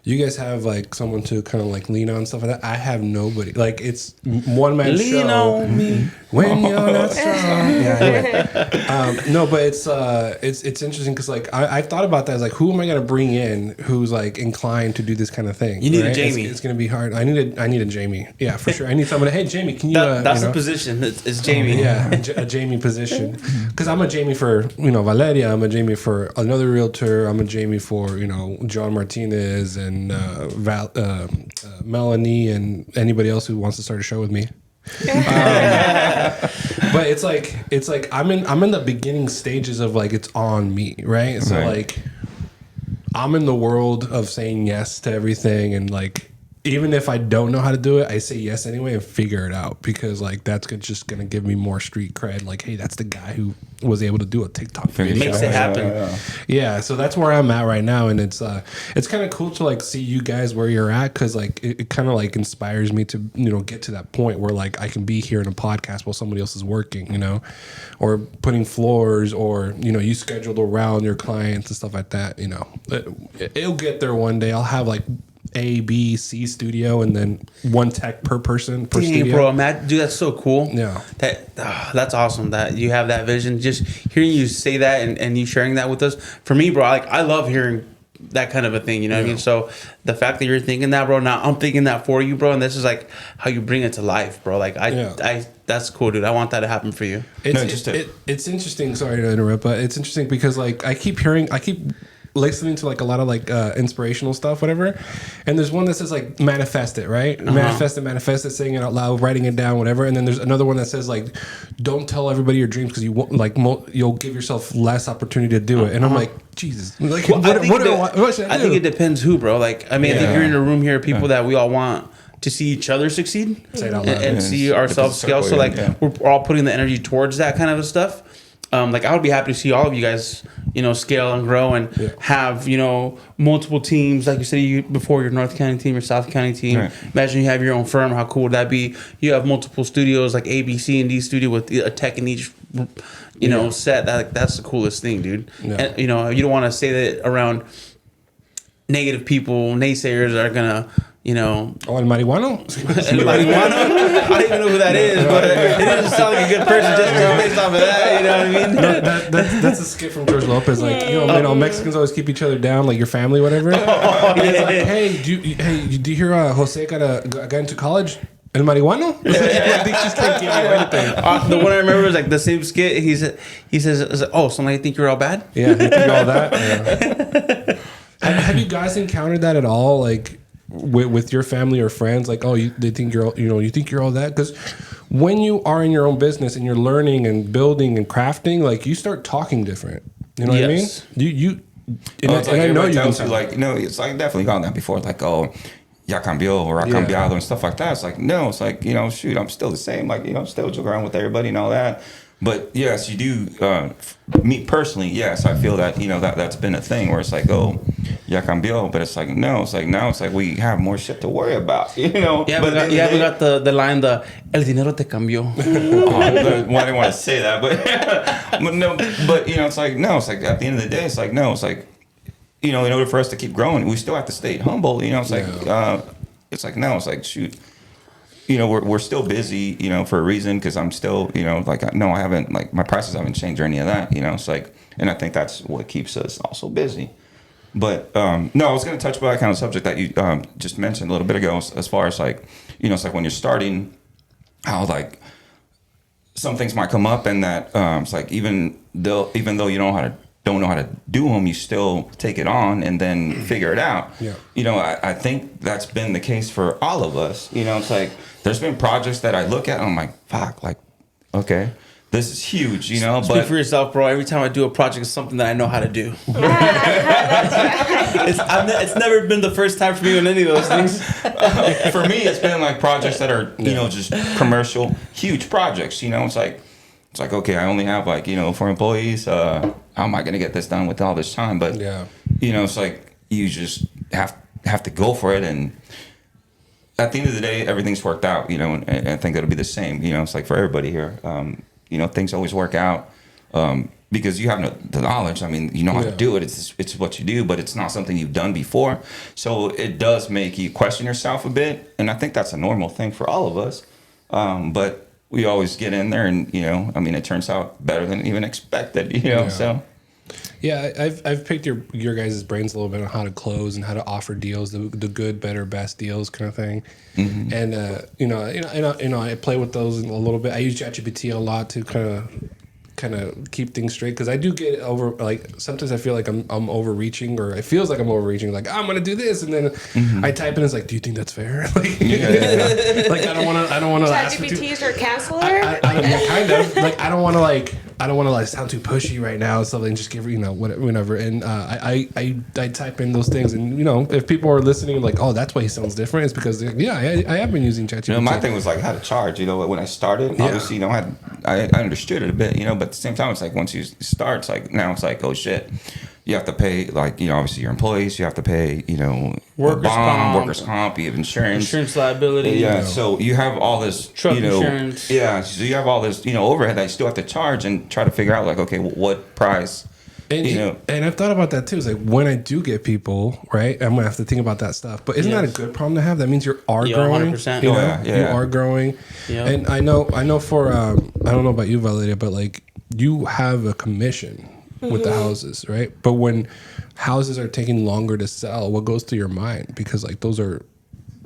you guys have like someone to kind of like lean on and stuff like that. I have nobody. Like, it's one man show. Lean on me when you're not strong. Anyway. No, but it's interesting because like I've thought about that. As like, who am I gonna bring in who's like inclined to do this kind of thing? You need a Jamie. It's gonna be hard. I need a Jamie. Yeah, for sure. I need someone. Hey, Jamie, can you? That's the position. It's Jamie. Yeah, a Jamie position. Because I'm a Jamie for Valeria. I'm a Jamie for another realtor. I'm a Jamie for John Martinez and Melanie and anybody else who wants to start a show with me. But it's like I'm in the beginning stages of like it's on me, right? So like I'm in the world of saying yes to everything, and like even if I don't know how to do it, I say yes anyway and figure it out because like that's just gonna give me more street cred. Like, hey, that's the guy who was able to do a TikTok video. Makes it happen. Yeah, so that's where I'm at right now, and it's kind of cool to like see you guys where you're at because like it kind of like inspires me to get to that point where like I can be here in a podcast while somebody else is working, or putting floors, or you scheduled around your clients and stuff like that. It'll get there one day. I'll have like A, B, C studio, and then one tech per person per studio. Bro, Matt, dude, that's so cool. Yeah, that's awesome that you have that vision. Just hearing you say that and you sharing that with us, for me, bro, like I love hearing that kind of a thing. You know what I mean? So the fact that you're thinking that, bro, now I'm thinking that for you, bro, and this is like how you bring it to life, bro. Like that's cool, dude. I want that to happen for you. It's interesting. Sorry to interrupt, but it's interesting because like I keep listening to like a lot of like inspirational stuff, whatever, and there's one that says like manifest it, right? Manifest it, saying it out loud, writing it down, whatever. And then there's another one that says like, don't tell everybody your dreams because you won't like you'll give yourself less opportunity to do it. And I'm like, Jesus, like what should I do? I think it depends who, bro. Like I mean, I think you're in a room here, people that we all want to see each other succeed and see ourselves scale. So like we're all putting the energy towards that kind of stuff. Like I would be happy to see all of you guys, scale and grow and have, multiple teams. Like you said before, your North County team, your South County team. Right. Imagine you have your own firm. How cool would that be? You have multiple studios like A, B, C, and D studio with a tech in each, set. That's the coolest thing, dude. Yeah. And, you don't want to say that around negative people, naysayers are gonna, you know. Oh, el marihuano? El marihuana? I don't even know who that is, but it doesn't sound like a good person just based off of that. You know what I mean? No, that's a skit from George Lopez. Like, you know, Mexicans always keep each other down, like your family, whatever. He's like, hey, do you hear Jose got into college? El marihuano? Like, they just can't give you anything. The one I remember is like the same skit. He says, "Oh, so I think you're all bad." Yeah, you think all that. Yeah. Have you guys encountered that at all? Like with your family or friends? Like, oh, they think you're you think you're all that? Because when you are in your own business and you're learning and building and crafting, like you start talking different. You know what I mean? You and I know you can like, you know, it's like definitely gone that before. Like, oh, ya cambió or I cambiado and stuff like that. It's like, no, it's like, you know, shoot, I'm still the same. Like, you know, I'm still joking around with everybody and all that. But yes, you do. Me personally, yes, I feel that, you know, that's been a thing where it's like, oh, ya cambió, but it's like, no, it's like now it's like we have more shit to worry about, you know. Yeah, but we got the line, el dinero te cambió. Well, I didn't want to say that, but no, but you know, it's like, no, it's like at the end of the day, it's like, no, it's like, you know, in order for us to keep growing, we still have to stay humble. You know, it's like, it's like, no, it's like, shoot, you know, we're still busy, you know, for a reason, because I'm still, you know, like, no, I haven't, like, my prices haven't changed or any of that, you know. It's like, and I think that's what keeps us also busy. But no, I was going to touch about that kind of subject that you just mentioned a little bit ago, as far as like, you know, it's like when you're starting, how like some things might come up, and that it's like even though you don't know how to do them, you still take it on and then figure it out. Yeah. You know, I think that's been the case for all of us. You know, it's like there's been projects that I look at and I'm like, fuck, like, okay, this is huge, you know. Speak for yourself, bro. Every time I do a project, it's something that I know how to do. It's never been the first time for me on any of those things. For me, it's been like projects that are, you know, just commercial, huge projects. You know, it's like, okay, I only have like, you know, 4 employees. How am I going to get this done with all this time? But, you know, it's like you just have to go for it. And at the end of the day, everything's worked out, you know, and I think it'll be the same. You know, it's like for everybody here, you know, things always work out because you have the knowledge. I mean, you know how to do it. It's what you do, but it's not something you've done before. So it does make you question yourself a bit. And I think that's a normal thing for all of us. But we always get in there and, you know, I mean, it turns out better than even expected, you know, so. Yeah, I've picked your guys' brains a little bit on how to close and how to offer deals, the good, better, best deals kind of thing. Mm-hmm. And I play with those a little bit. I use ChatGPT a lot to kind of keep things straight, because I do get over, like, sometimes I feel like I'm overreaching, or it feels like I'm overreaching, like I'm gonna do this, and then I type in, it's like, do you think that's fair? Like, like I don't want to ChatGPT is your counselor. Kind of like I don't want to like sound too pushy right now, something, just give, you know, whatever. And I type in those things, and you know, if people are listening like, oh, that's why he sounds different, it's because I have been using ChatGPT. You know, my thing was like how to charge. You know, when I started, obviously, you know, I understood it a bit, you know, but at the same time, it's like once you start, it's like now it's like, oh shit, you have to pay, like, you know, obviously your employees, you have to pay, you know, workers' comp, you have insurance liability, yeah. So you have all this truck you know, insurance, so you have all this, you know, overhead that you still have to charge and try to figure out like, okay, what price. And, you know, and I've thought about that too. It's like when I do get people, right, I'm gonna have to think about that stuff. But isn't that a good problem to have? That means you are growing. 100%. You know? You are growing. Yep. And I know for I don't know about you, Valeria, but like you have a commission with the houses, right? But when houses are taking longer to sell, what goes through your mind? Because like those are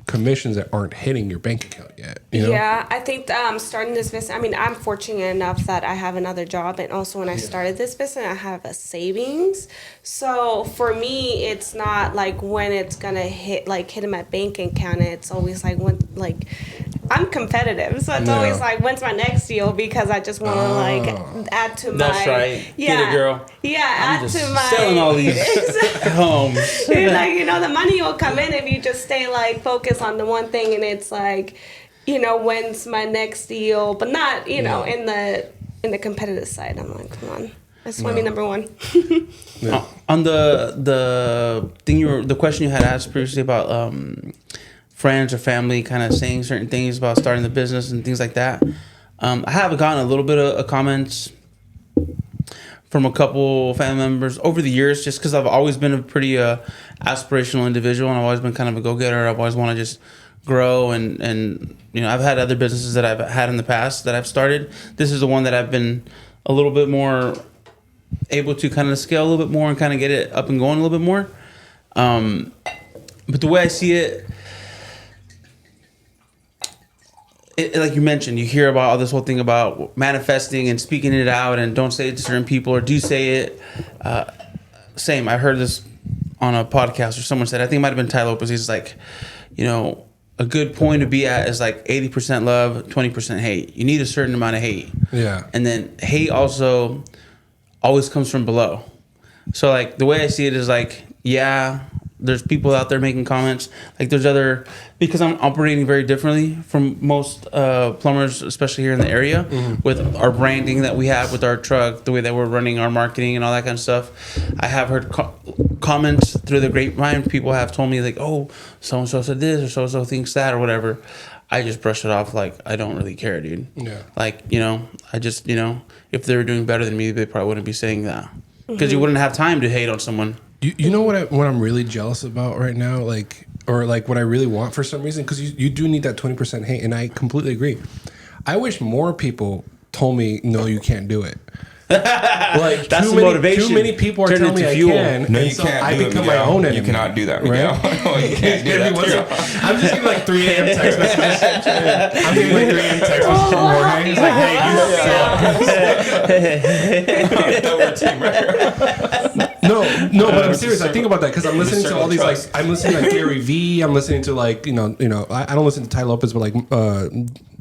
commissions that aren't hitting your bank account yet. You know? Yeah, I think starting this business, I mean, I'm fortunate enough that I have another job, and also when I started this business, I have a savings. So for me, it's not like when it's gonna hit in my bank account. It's always like when, like, I'm competitive, so it's always like, when's my next deal? Because I just want to like add to my. That's right. Get it, girl. Yeah, I'm add just to my. selling all these homes. Like, you know, the money will come in if you just stay like focused on the one thing, and it's like, you know, when's my next deal? But not, you know, in the competitive side. I'm like, come on, I just want to be number one. On the thing the question you had asked previously about friends or family kind of saying certain things about starting the business and things like that. I have gotten a little bit of comments from a couple family members over the years, just because I've always been a pretty aspirational individual, and I've always been kind of a go-getter. I've always want to just grow, and I've had other businesses that I've had in the past that I've started. This is the one that I've been a little bit more able to kind of scale a little bit more and kind of get it up and going a little bit more. But the way I see it, like you mentioned, you hear about all this whole thing about manifesting and speaking it out, and don't say it to certain people or do say it. Same. I heard this on a podcast, or someone said, I think it might have been Ty Lopez. He's like, a good point to be at is like 80% love, 20% hate. You need a certain amount of hate. Yeah. And then hate also always comes from below. So like the way I see it is like, yeah, there's people out there making comments. Like there's other, because I'm operating very differently from most plumbers, especially here in the area, with our branding that we have with our truck, the way that we're running our marketing and all that kind of stuff. I have heard comments through the grapevine. People have told me like, oh, so-and-so said this or so-and-so thinks that or whatever. I just brush it off like I don't really care, dude. Yeah. Like, I just, if they were doing better than me, they probably wouldn't be saying that. Because you wouldn't have time to hate on someone. You know what I'm really jealous about right now, or what I really want for some reason, because you do need that 20% hate, and I completely agree. I wish more people told me, no, you can't do it. Like that's the motivation. Too many people are telling me I can. No, you can't. I do become it, my own enemy. You cannot do that, Miguel. Right? No, you can't do that. I'm just getting like 3 a.m. text messages. I'm getting like 3 a.m. text messages from Jorge. He's like, hey, you suck. No, but I'm serious. I think about that because I'm listening to all these I'm listening to like Gary Vee. I'm listening to like I don't listen to Ty Lopez, but like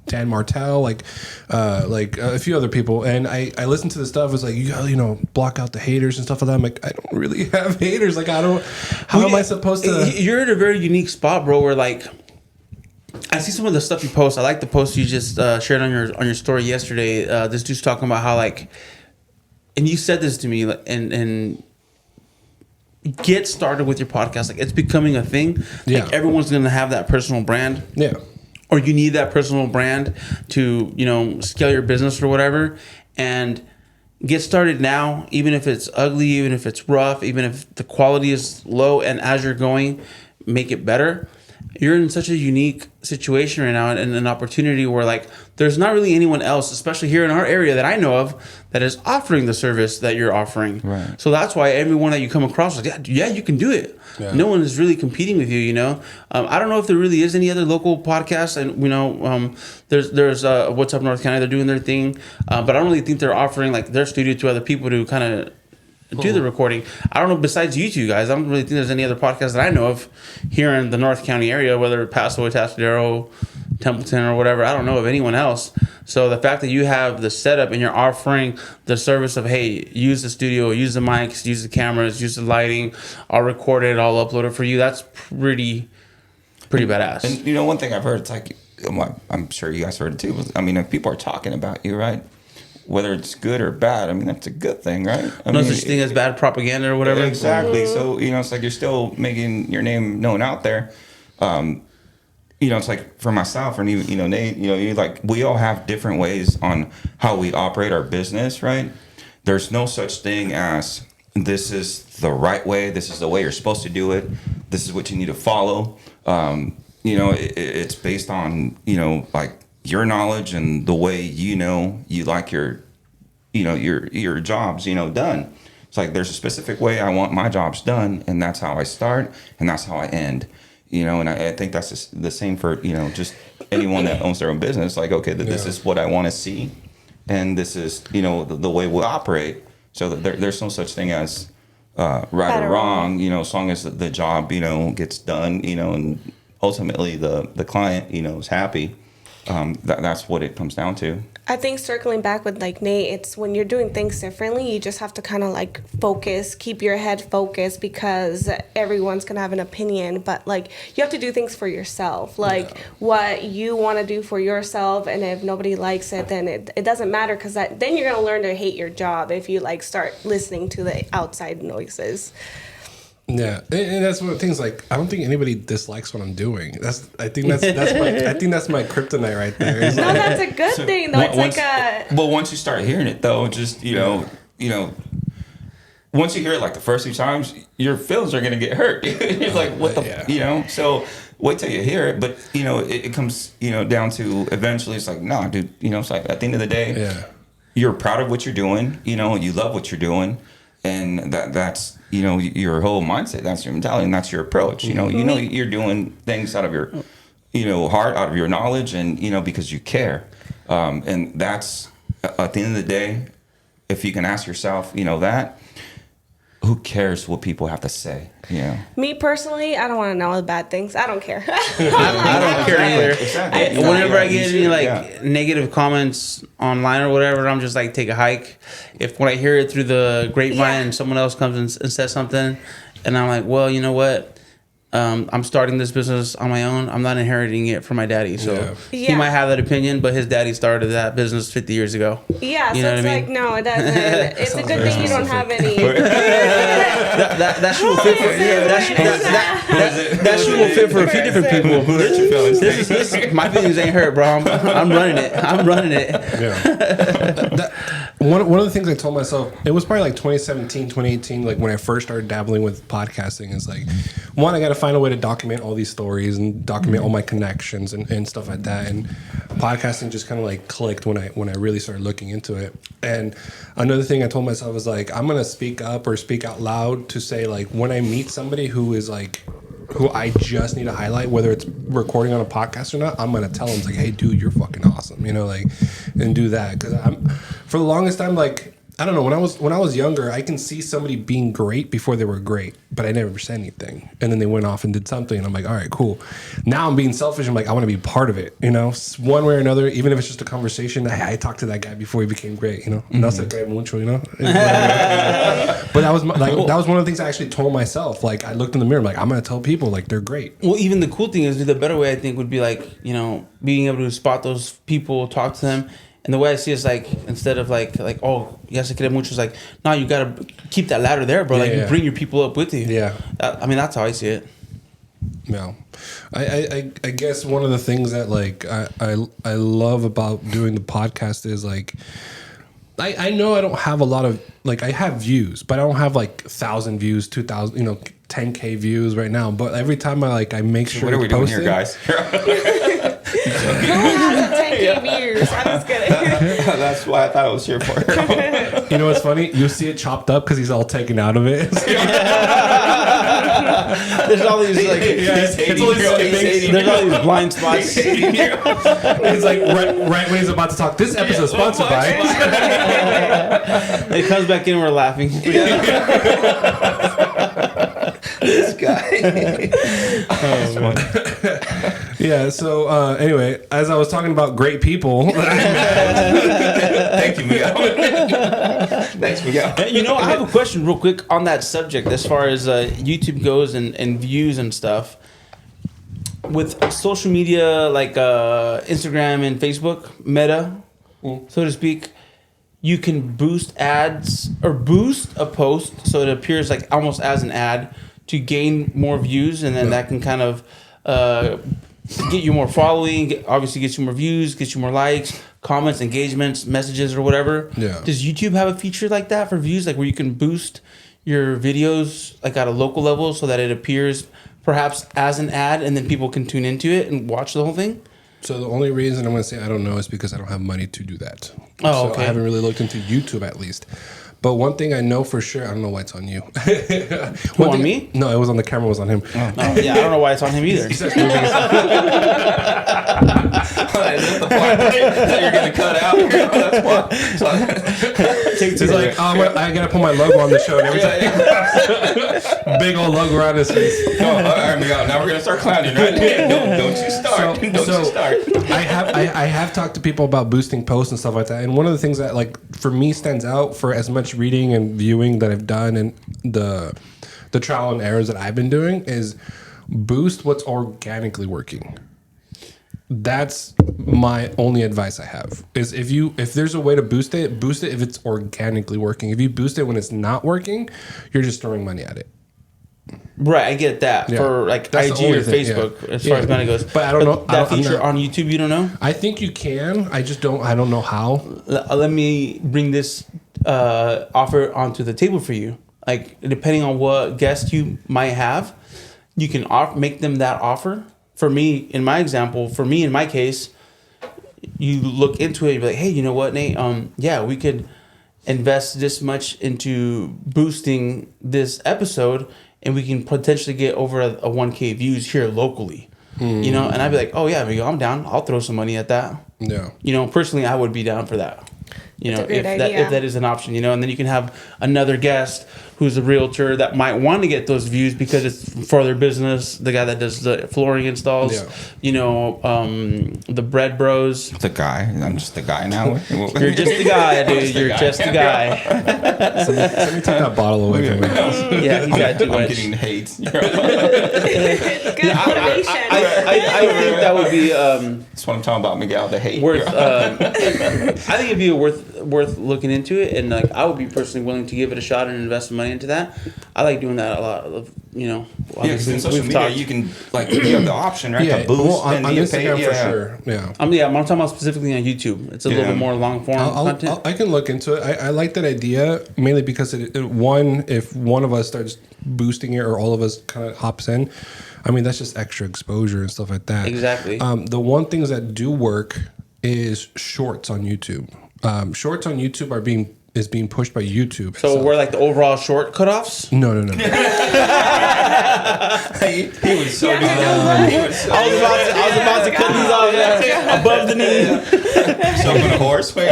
Dan Martell, like a few other people, and I listen to the stuff. It's like you gotta block out the haters and stuff like that. I'm like, I don't really have haters. Like I don't. How am I supposed to? You're in a very unique spot, bro. Where like I see some of the stuff you post. I like the post you just shared on your story yesterday. This dude's talking about how like, and you said this to me, and get started with your podcast. Like it's becoming a thing. Yeah. Like everyone's gonna have that personal brand. Yeah. Or you need that personal brand to, scale your business or whatever, and get started now, even if it's ugly, even if it's rough, even if the quality is low, and as you're going, make it better. You're in such a unique situation right now, and an opportunity where like there's not really anyone else, especially here in our area that I know of, that is offering the service that you're offering. Right. So that's why everyone that you come across is like, yeah, you can do it. Yeah. No one is really competing with you. I don't know if there really is any other local podcasts, and there's What's Up North County. They're doing their thing, but I don't really think they're offering like their studio to other people to kind of do the recording. I don't know, besides you two guys, I don't really think there's any other podcasts that I know of here in the North County area, whether Paso, Atascadero, Templeton, or whatever. I don't know of anyone else. So the fact that you have the setup and you're offering the service of, hey, use the studio, use the mics, use the cameras, use the lighting, I'll record it, I'll upload it for you, that's pretty badass. And one thing I've heard, it's like, I'm sure you guys heard it too, if people are talking about you, right? Whether it's good or bad, that's a good thing, right? No such thing as bad propaganda or whatever. Exactly. So, it's like you're still making your name known out there. It's like for myself and even, Nate, you like, we all have different ways on how we operate our business, right? There's no such thing as this is the right way. This is the way you're supposed to do it. This is what you need to follow. It's based on, like, your knowledge and the way you like your jobs done. It's like there's a specific way I want my jobs done, and that's how I start and that's how I end. And I think that's just the same for just anyone that owns their own business. Like, okay, this is what I want to see, and this is the way we operate. So that there's no such thing as right or wrong. As long as the job gets done, and ultimately the client is happy. That's what it comes down to. I think circling back with like Nate, it's when you're doing things differently, you just have to kind of like focus, keep your head focused, because everyone's going to have an opinion, but like you have to do things for yourself, like what you want to do for yourself. And if nobody likes it, then it doesn't matter, because then you're going to learn to hate your job if you like start listening to the outside noises. Yeah, and that's one of the things. Like, I don't think anybody dislikes what I'm doing. I think that's my kryptonite right there. It's no, like, that's a good thing. Though it's once you start hearing it, though, just once you hear it like the first few times, your feelings are going to get hurt. It's like, what the, you know? So wait till you hear it. But, you know, it comes, you know, down to eventually it's like, nah, dude, you know, it's like at the end of the day, you're proud of what you're doing, you know, you love what you're doing. And that's, you know, your whole mindset, that's your mentality, and that's your approach. You know, you're doing things out of your, you know, heart, out of your knowledge, and, you know, because you care. And that's, at the end of the day, if you can ask yourself, you know, that, who cares what people have to say? Yeah. Me personally, I don't want to know the bad things. I don't care. I don't care either. Exactly. Whenever I get any negative comments online or whatever, I'm just like, take a hike. When I hear it through the grapevine and someone else comes and says something, and I'm like, well, you know what? I'm starting this business on my own. I'm not inheriting it from my daddy. So he might have that opinion, but his daddy started that business 50 years ago. Yeah, you so know it's what I mean? like, no, it doesn't. It's a good thing you don't have any. That shit will fit for that shit will fit for a few different people. My feelings ain't hurt, bro. I'm running it. Yeah. One of the things I told myself, it was probably like 2017, 2018, like when I first started dabbling with podcasting, is like, one, I got to find a way to document all these stories and document all my connections and stuff like that. And podcasting just kind of like clicked when I really started looking into it. And another thing I told myself was like, I'm going to speak up or speak out loud to say, like, when I meet somebody who is like, who I just need to highlight, whether it's recording on a podcast or not, I'm going to tell them, like, hey, dude, you're fucking awesome, you know, like, and do that. Because for the longest time, like, I don't know, when I was younger, I can see somebody being great before they were great, but I never said anything. And then they went off and did something, and I'm like, all right, cool. Now I'm being selfish. I'm like, I want to be part of it, you know, one way or another, even if it's just a conversation. I talked to that guy before he became great, you know. No se cree mucho, you know. But that was that was one of the things I actually told myself. Like, I looked in the mirror, I'm like, I'm gonna tell people, like, they're great. Well, even the cool thing is, the better way I think would be like, you know, being able to spot those people, talk to them. And the way I see it is like, instead of like oh, ya se cree mucho, is like, no, you gotta keep that ladder there, bro. You bring your people up with you. Yeah. I mean, that's how I see it. Yeah. I guess one of the things that like I love about doing the podcast is like, I know I don't have a lot of, like, I have views, but I don't have like 1,000 views, 2,000, you know, 10K views right now. But every time I make sure. What are we doing here, guys? Who has a 10K views? I'm just kidding. That's why I thought I was here for. You know what's funny? You see it chopped up because he's all taken out of it. There's all these like, there's all these blind spots. It's like right when he's about to talk. This episode is sponsored by. It comes back in, we're laughing. This guy. Yeah. So anyway, as I was talking about great people. Thank you, Miguel. Thanks, Miguel. You know, I have a question real quick on that subject as far as YouTube goes and views and stuff. With social media like Instagram and Facebook, Meta, so to speak, you can boost ads or boost a post so it appears like almost as an ad to gain more views, and then that can kind of get you more following, obviously gets you more views, gets you more likes, comments, engagements, messages, or whatever. Yeah. Does YouTube have a feature like that for views, like where you can boost your videos like at a local level so that it appears perhaps as an ad, and then people can tune into it and watch the whole thing? So the only reason I'm going to say I don't know is because I don't have money to do that. Oh, so okay. I haven't really looked into YouTube at least. But one thing I know for sure, I don't know why it's on you. On me? No, it was on the camera. It was on him. Oh, yeah, I don't know why it's on him either. He starts moving his That's the part that you're gonna cut out. That's why. He's like, oh, I gotta put my logo on the show and everything. Big old logo around his face. No, all right, Miguel. Now we're gonna start clowning, right? Don't you start. Don't you start. I have talked to people about boosting posts and stuff like that, and one of the things that like for me stands out for as much reading and viewing that I've done and the trial and errors that I've been doing is boost what's organically working. That's my only advice I have is if there's a way to boost it if it's organically working. If you boost it when it's not working, you're just throwing money at it. Right, I get that for like That's IG or Facebook as far as money goes. But I don't know that feature on YouTube. You don't know? I think you can. I don't know how. Let me bring this offer onto the table for you. like depending on what guest you might have, you can make them that offer. For me, in my example, in my case, you look into it, you're like, hey, you know what, Nate? Yeah, we could invest this much into boosting this episode, and we can potentially get over a 1K views here locally. You know, and I'd be like, oh yeah, Miguel, I'm down. I'll throw some money at that. Yeah. You know, personally, I would be down for that. You know, if that is an option, you know, and then you can have another guest who's a realtor that might want to get those views because it's for their business. The guy that does the flooring installs, you know, the Bread Bros. The guy. I'm just the guy now. You're just the guy, dude. You're just the guy. Let me take that bottle away from me. Yeah, you got too much. I'm getting hate. Good motivation. I think that would be. That's what I'm talking about, Miguel. The hate. Worth. I think it'd be worth looking into it, and like I would be personally willing to give it a shot and invest some money into that. I like doing that a lot. You know, yeah, because in social media you can you have the option, right? To boost on Instagram for sure. Yeah, I'm talking about specifically on YouTube. It's a little bit more long form content. I can look into it. I like that idea mainly because if one of us starts boosting it or all of us kind of hops in, I mean that's just extra exposure and stuff like that. Exactly. The one things that do work is shorts on YouTube. Shorts on YouTube is being pushed by YouTube. So we're like the overall short cutoffs? No. He was so good. I was about to cut these off above the knee. So on a horse? On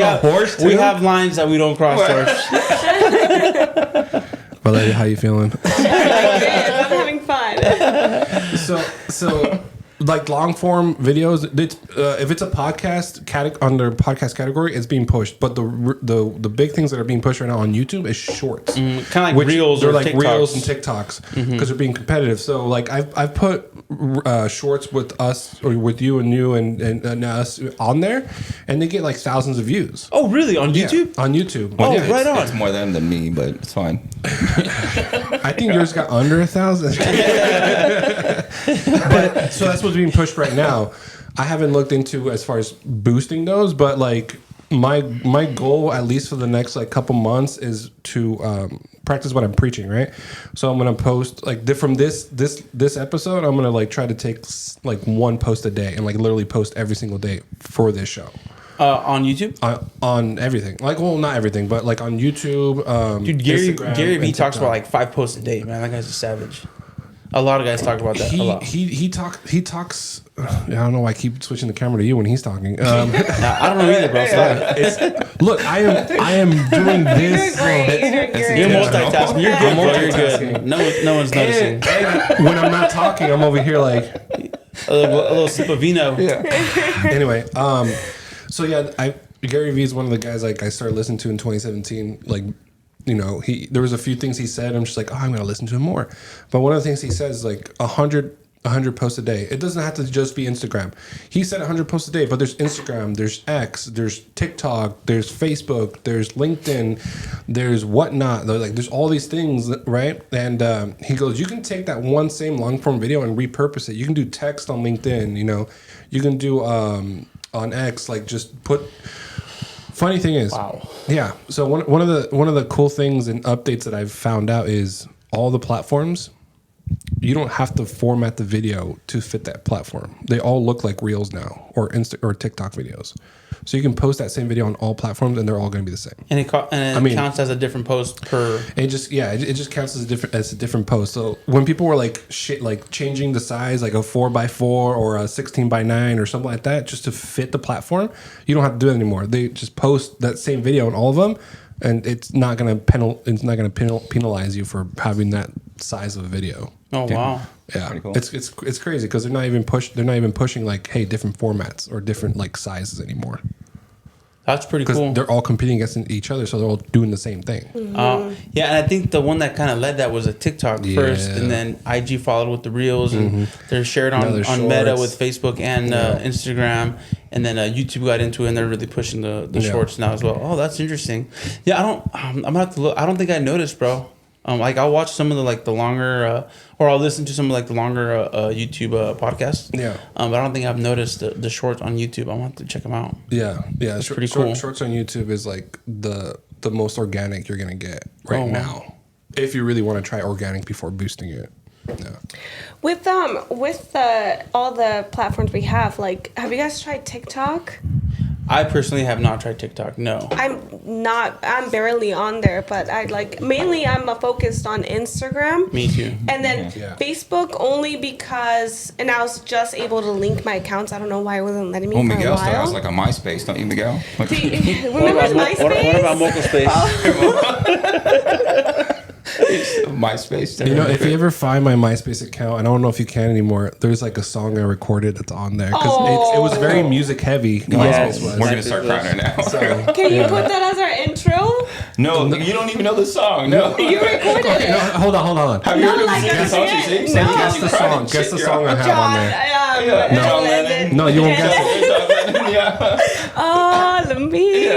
a horse too? We have lines that we don't cross, George. Valeria, how you feeling? I'm having fun. So like long form videos, if it's a podcast under podcast category, it's being pushed. But the big things that are being pushed right now on YouTube is shorts, kind of like reels. They're like TikToks. reels and TikToks because they're being competitive. So like I've put shorts with us or with you and us on there, and they get like thousands of views. Oh really? On YouTube? Yeah, on YouTube. Oh, yeah, right on. It's more them than me, but it's fine. I think yours got under 1,000. But so that's what's being pushed right now. I haven't looked into as far as boosting those, but like my goal, at least for the next like couple months, is to practice what I'm preaching. Right. So I'm gonna post like from this episode. I'm gonna like try to take like one post a day and like literally post every single day for this show. On YouTube? On everything. Like, well, not everything, but like on YouTube. Dude, Gary Vee talks about like 5 posts a day, man. That guy's a savage. A lot of guys talk about that a lot. He talks. I don't know why I keep switching the camera to you when he's talking. I don't know either, bro. Look, I am doing this. You're multitasking. You're good, bro. You're good. No one's noticing. And when I'm not talking, I'm over here like a little sip of vino. Yeah. Anyway, so yeah, Gary Vee is one of the guys like I started listening to in 2017. Like, you know, there was a few things he said. I'm just like, I'm gonna listen to him more. But one of the things he says is like 100 posts a day. It doesn't have to just be Instagram. He said 100 posts a day, but there's Instagram, there's X, there's TikTok, there's Facebook, there's LinkedIn, there's whatnot. There's all these things, right? And he goes, you can take that one same long form video and repurpose it. You can do text on LinkedIn. You know, you can do on X, like just put. Funny thing is, wow. Yeah. So one of the cool things and updates that I've found out is all the platforms. You don't have to format the video to fit that platform. They all look like Reels now, or TikTok videos. So you can post that same video on all platforms, and they're all going to be the same. And it counts as a different post per. It just counts as a different post. So when people were like changing the size, like a 4x4 or a 16x9 or something like that, just to fit the platform, you don't have to do it anymore. They just post that same video on all of them, and it's not going to penalize you for having that size of a video. Oh wow! Yeah, cool. It's crazy because they're not even pushing like, hey, different formats or different like sizes anymore. That's pretty cool. They're all competing against each other, so they're all doing the same thing. Yeah, and I think the one that kind of led that was a TikTok first, and then IG followed with the Reels, and they're shared on Meta with Facebook and Instagram, and then YouTube got into it, and they're really pushing the shorts now as well. Oh, that's interesting. Yeah, I'm gonna have to look. I don't think I noticed, bro. Like I'll watch some of the longer, or I'll listen to some of the longer YouTube podcasts. Yeah. But I don't think I've noticed the shorts on YouTube. I want to check them out. Yeah. That's pretty cool. Shorts on YouTube is like the the most organic you're gonna get right now. If you really want to try organic before boosting it. Yeah. With all the platforms we have, like, have you guys tried TikTok? I personally have not tried TikTok. No. I'm barely on there, but mainly I'm focused on Instagram. Me too. And then Facebook only because, and I was just able to link my accounts. I don't know why it wasn't letting me for a Miguel while. started like a MySpace, don't you, Miguel? Remember MySpace? What about Mocha Space? MySpace. If you ever find my MySpace account, and I don't know if you can anymore, there's like a song I recorded that's on there because it was very music heavy. MySpace was. We're gonna start crying right now. So, Can you put that as our intro? No, you don't even know the song. No. You recorded okay, it. hold on. Have you heard of like the I song? can't. No. Guess the song. Guess the song I have on there. John Lennon. No, you won't guess it. Yeah. Oh, let me.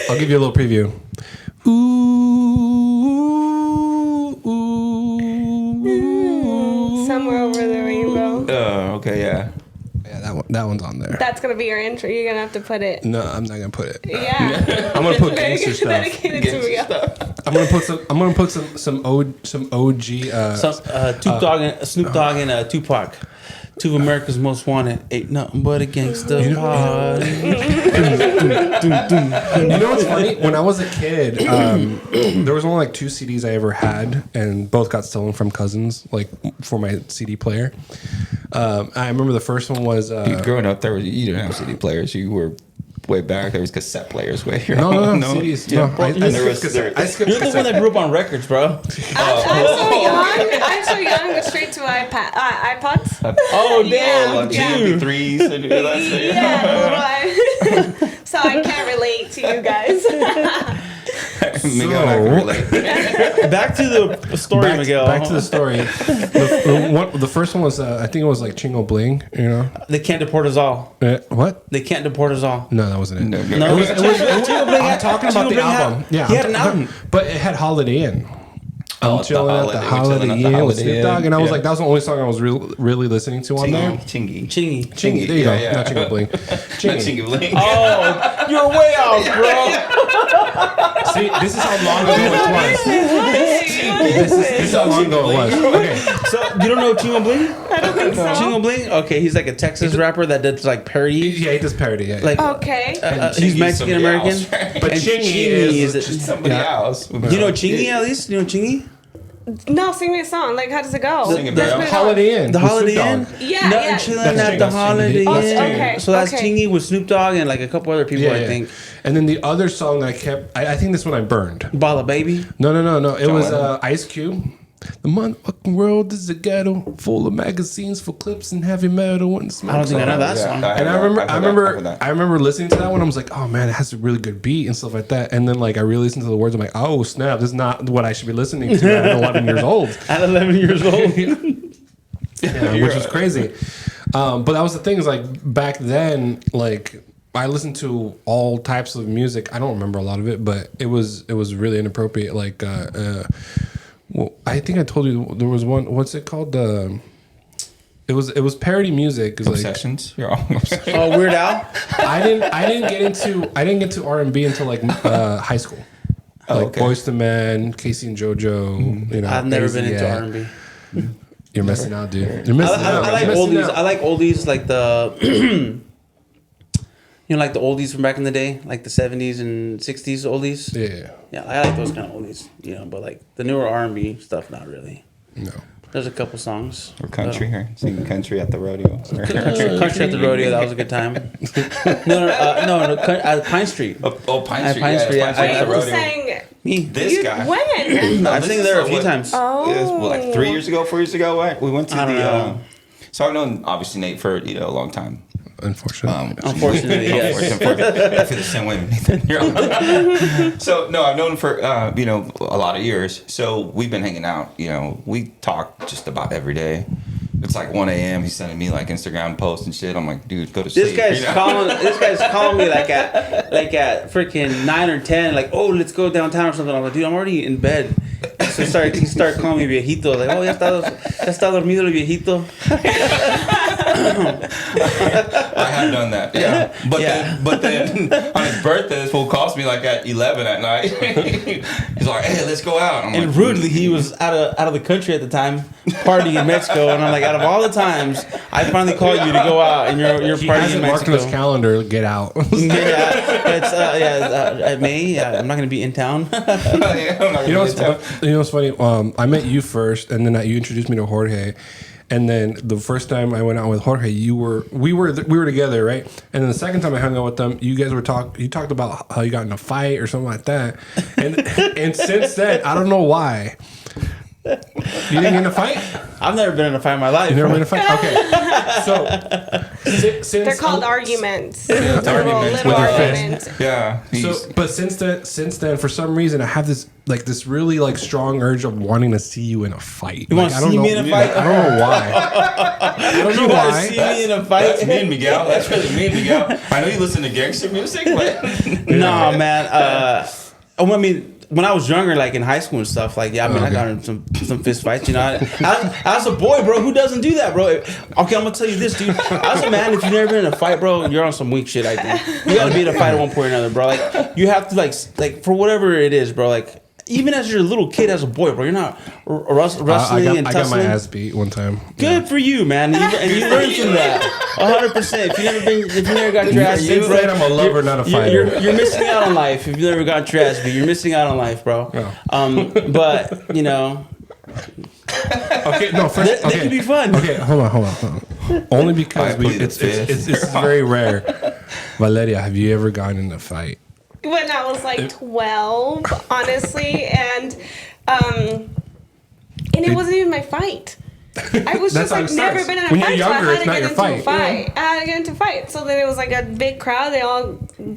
I'll give you a little preview. Somewhere over the rainbow. Oh, okay, yeah. Yeah, that one's on there. That's gonna be your intro. You're gonna have to put it. No, I'm not gonna put it. Yeah. I'm gonna put gangster stuff. Dedicated to Miguel. I'm gonna put some OG. Snoop Dogg and Tupac. Two of America's Most Wanted. Ain't nothing but a gangster party. You know what's funny? When I was a kid, there was only like 2 CDs I ever had, and both got stolen from cousins, like for my CD player. I remember the first one was Dude, growing up, you didn't have CD players. You were way back. There was cassette players way here. no CDs. Yeah. No, I skipped cassette. I skipped You're the one cassette. that grew up on records, bro. I'm so young. Straight to iPods. Oh, damn. Yeah. MP3s. And Yeah. So I can't relate to you guys. Miguel and I can relate. Back to the story, Miguel. Back to the story. The first one was, I think it was like Chingo Bling, you know? They can't deport us all. What? They can't deport us all. No, that wasn't it. No. I'm talking about the album. Yeah, He had an album. But it had Holiday Inn. Oh, I'm chilling at the Holiday Inn with Snoop Dogg, and I was like, that was the only song I was really listening to on there. Chingy. Chingy, there you go. Yeah. Not Chingo Bling. Chingy Bling. Oh, you're way off, bro. See, this is how long ago it was. This is how long ago it was. Okay. So you don't know Chingo Bling? I don't think so. Chingo Bling? Okay, he's like a Texas rapper that does like parodies. Yeah, he does parody. Yeah. Like, Okay. he's Mexican American. But Chingy is just somebody else. You know Chingy at least? You know Chingy? No, sing me a song. Like, how does it go? Sing it, That's bro. been- Holiday Inn. The with Holiday Snoop Inn? Dogg. Yeah, Nothing yeah. chilling That's at Chingy. the Holiday Oh, Inn. okay, So that's okay. Chingy with Snoop Dogg and like a couple other people, I think. And then the other song that I kept, I think this one I burned. Balla Baby. No. It was Lennon. Ice Cube. The motherfucking world is a ghetto full of magazines for clips and heavy metal and smoke. I don't think I know that song. And I remember listening to that one. I was like, oh man, it has a really good beat and stuff like that. And then like I really listened to the words. I'm like, oh snap, this is not what I should be listening to at 11 years old. At 11 years old. Yeah, which was crazy. But that was the thing is like back then, like I listened to all types of music. I don't remember a lot of it, but it was really inappropriate. Like, well, I think I told you there was one. What's it called? It was parody music. It was Obsessions. You're all Oh, Weird Al? I didn't get into R&B until like high school. Like okay. Boyz II Men, Casey and JoJo. You know, I've never been into yeah. R&B. You're missing out, dude. You're missing out. I like You're missing oldies. out. I like oldies like the... You know, like the oldies from back in the day, like the 70s and 60s oldies. Yeah. I like those kind of oldies, you know. But like the newer R&B stuff, not really. No. There's a couple songs. Or country here. Singing country at the rodeo. Country at the rodeo, that was a good time. No, Pine Street. Oh, Pine Street. Pine Street, yeah. Pine Street at the Wait, who rodeo. sang? Me. This guy. When? I've seen there a few times. Oh. It was like 3 years ago, 4 years ago. Right? We went to I don't know. So I've known obviously Nate for a long time. Unfortunately. Unfortunately, yes. I feel the same way, Nathan. So no, I've known him for a lot of years. So we've been hanging out. We talk just about every day. It's like 1 a.m. He's sending me like Instagram posts and shit. I'm like, dude, go to sleep. This guy's calling me like at freaking 9 or 10. Like, oh, let's go downtown or something. I'm like, dude, I'm already in bed. So he started calling me viejito. Like, oh, ya está dormido el viejito. I have done that. Yeah. But then on his birthday, this fool calls me like at 11 at night. He's like, "Hey, let's go out." I'm And like, rudely, he was out of the country at the time, partying in Mexico. And I'm like, out of all the times, I finally called you to go out, and you're He partying has in it marked Mexico. on his calendar. Get out. At May. I'm not going to be in town. You know what's funny? I met you first, and then you introduced me to Jorge. And then the first time I went out with Jorge, we were together, right? And then the second time I hung out with them, you guys were you talked about how you got in a fight or something like that. And since then, I don't know why. You didn't get in a fight? I've never been in a fight in my life. You've never been in a fight? Okay. So since They're called arguments. Arguments Little with your arguments. yeah. But since then, for some reason, I have this really like strong urge of wanting to see you in a fight. You want to see me in a fight? I don't know why. I don't know You want to why. see me in a fight? That's me and Miguel. That's really me and Miguel. I know you listen to gangster music, but No, man. I mean, when I was younger, like in high school and stuff, like I got in some fist fights. You know, I was a boy, bro. Who doesn't do that, bro? Okay, I'm gonna tell you this, dude. As a man, if you've never been in a fight, bro, you're on some weak shit. I think you gotta be in a fight at one point or another, bro. Like you have to like for whatever it is, bro. Like even as you're a little kid, as a boy, bro, you're not wrestling and I got tussling. my ass beat one time. Good for you, man. And you learned from that. 100%. If you never got your ass beat, bro, said I'm a lover, not a fighter. You're missing out on life. If you never got your ass beat, you're missing out on life, bro. Yeah. But you know, Okay, no, first, they can be fun. Okay, hold on. Only because I plead the it's fifth. very rare. Valeria, have you ever gotten in a fight? When I was like 12, honestly, and it wasn't even my fight. I was That's just how like it never starts. been in a When fight, you're so I younger, had it's to not get your into a fight. fight. I had to get into a fight. So then it was like a big crowd.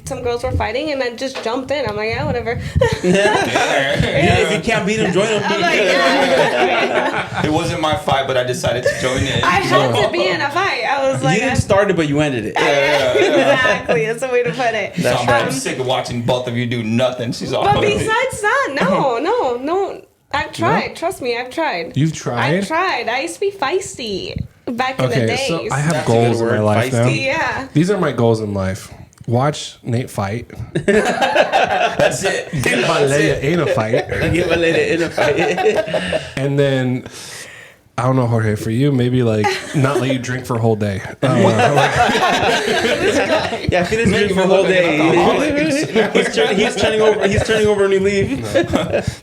Some girls were fighting, and I just jumped in. I'm like, yeah, whatever. If you can't beat them, join them. I'm like, yeah. it wasn't my fight, but I decided to join in. I had to be in a fight. I was like, You didn't start it, but you ended it. exactly. That's the way to put it. So I'm sick of watching both of you do nothing. She's all. But besides that, no. I've tried. Trust me, I've tried. You've tried? I've tried. I used to be feisty back in the Okay, days. so I have That's a goals good in my word, life now. feisty. Yeah. These are my goals in life. Watch Nate fight. That's it. Get Valeria in a fight. Give a lady in a fight. And then, I don't know, Jorge, for you, maybe like not let you drink for a whole day. Yeah, if he doesn't drink for a whole day, he's turning over a new leaf.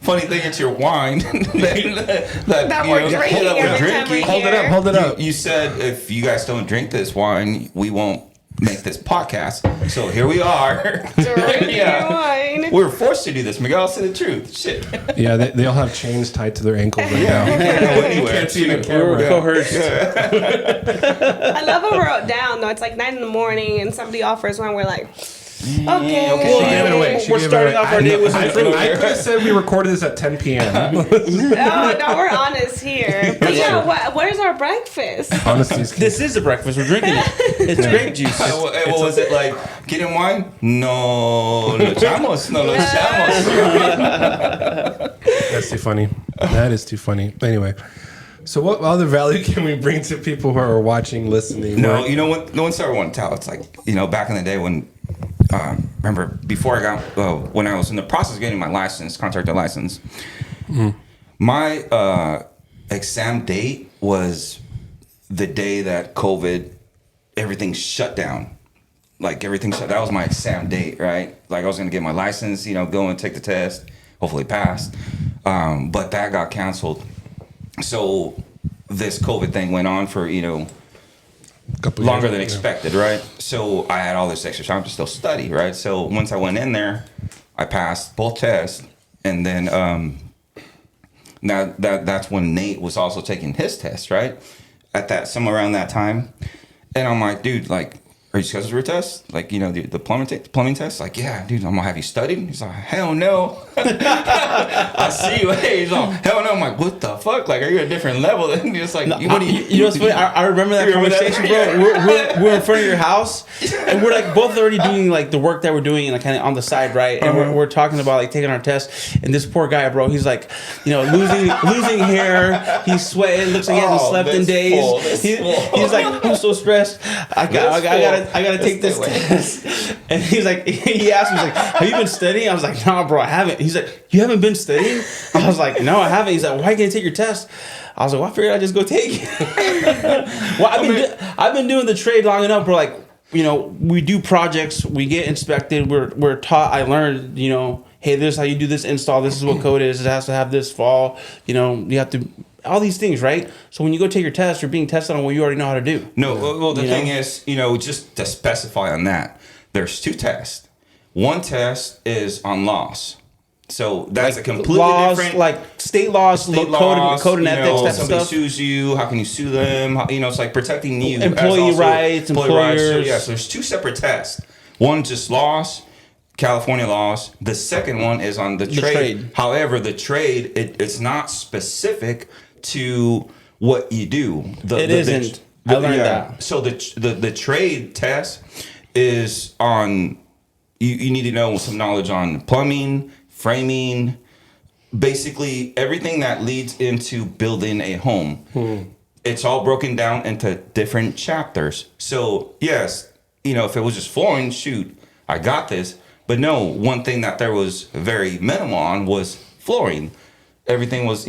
Funny thing, it's your wine That we're drinking every time we're Hold it here. up, hold it up. You said if you guys don't drink this wine, we won't make this podcast. So here we are. Drinking Yeah. wine. We're forced to do this. Miguel, say the truth. Shit. Yeah, they all have chains tied to their ankles right now. Can't go anywhere. Can't see the We're camera. coerced. I love when we're out down though. It's like 9 a.m. and somebody offers one. We're like, okay. She gave it away. She We're gave it starting away. off our day with some I fruit. could have said we recorded this at 10 p.m. No, we're honest here. But yeah, where's our breakfast? Honestly, it's This is the breakfast. We're drinking it. It's grape juice. What was it like? ¿Quieren wine? No, lo echamos. No lo echamos. that's too funny. That is too funny. Anyway, so what other value can we bring to people who are watching, listening? No, you know what? The one story I want to tell. It's like, back in the day when, remember before I got, when I was in the process of getting my license, contractor license, my exam date was the day that COVID, everything shut down. Like everything shut. That was my exam date, right? Like I was gonna get my license, go and take the test, hopefully pass. But that got canceled. So this COVID thing went on for longer than expected, right? So I had all this extra time to still study, right? So once I went in there, I passed both tests, and then now that's when Nate was also taking his test, right? Somewhere around that time, and I'm like, dude, like, are you scheduled for a test? Like, the plumbing test? Like, yeah, dude, I'm going to have you studied. He's like, hell no. I see you. Hey, he's like, hell no. I'm like, what the fuck? Like, are you at a different level? And just like, you know what's funny? I remember that conversation, bro. We're in front of your house, and we're like both already doing like the work that we're doing, and like kind of on the side, right? And we're talking about like taking our test, and this poor guy, bro, he's like, losing hair, he's sweating, looks like he hasn't slept in days. He's like, I'm so stressed. I gotta take this test. And he's like, he asked me, he's like, have you been studying? I was like, nah, bro, I haven't. He's like, you haven't been studying? I was like, no, I haven't. He's like, why can't you take your test? I was like, well, I figured I'd just go take it. Well, I've been doing the trade long enough, bro. Like, we do projects, we get inspected, we're taught. I learned, hey, this is how you do this install. This is what code is. It has to have this fall. You have to, all these things, right? So when you go take your test, you're being tested on what you already know how to do. No, well, the thing is, just to specify on that, there's 2 tests. One test is on loss. So that's like a completely laws, different, like state laws, code and ethics, that somebody stuff. sues you, how can you sue them? It's like protecting you. Employee rights, employers. So there's 2 separate tests. One just laws, California laws. The second one is on the trade. However, the trade, it's not specific to what you do. It isn't. I learned that. So the trade test is on, you need to know some knowledge on plumbing, framing, basically everything that leads into building a home. It's all broken down into different chapters. So yes, if it was just flooring, shoot, I got this. But no, one thing that there was very minimal on was flooring. Everything was,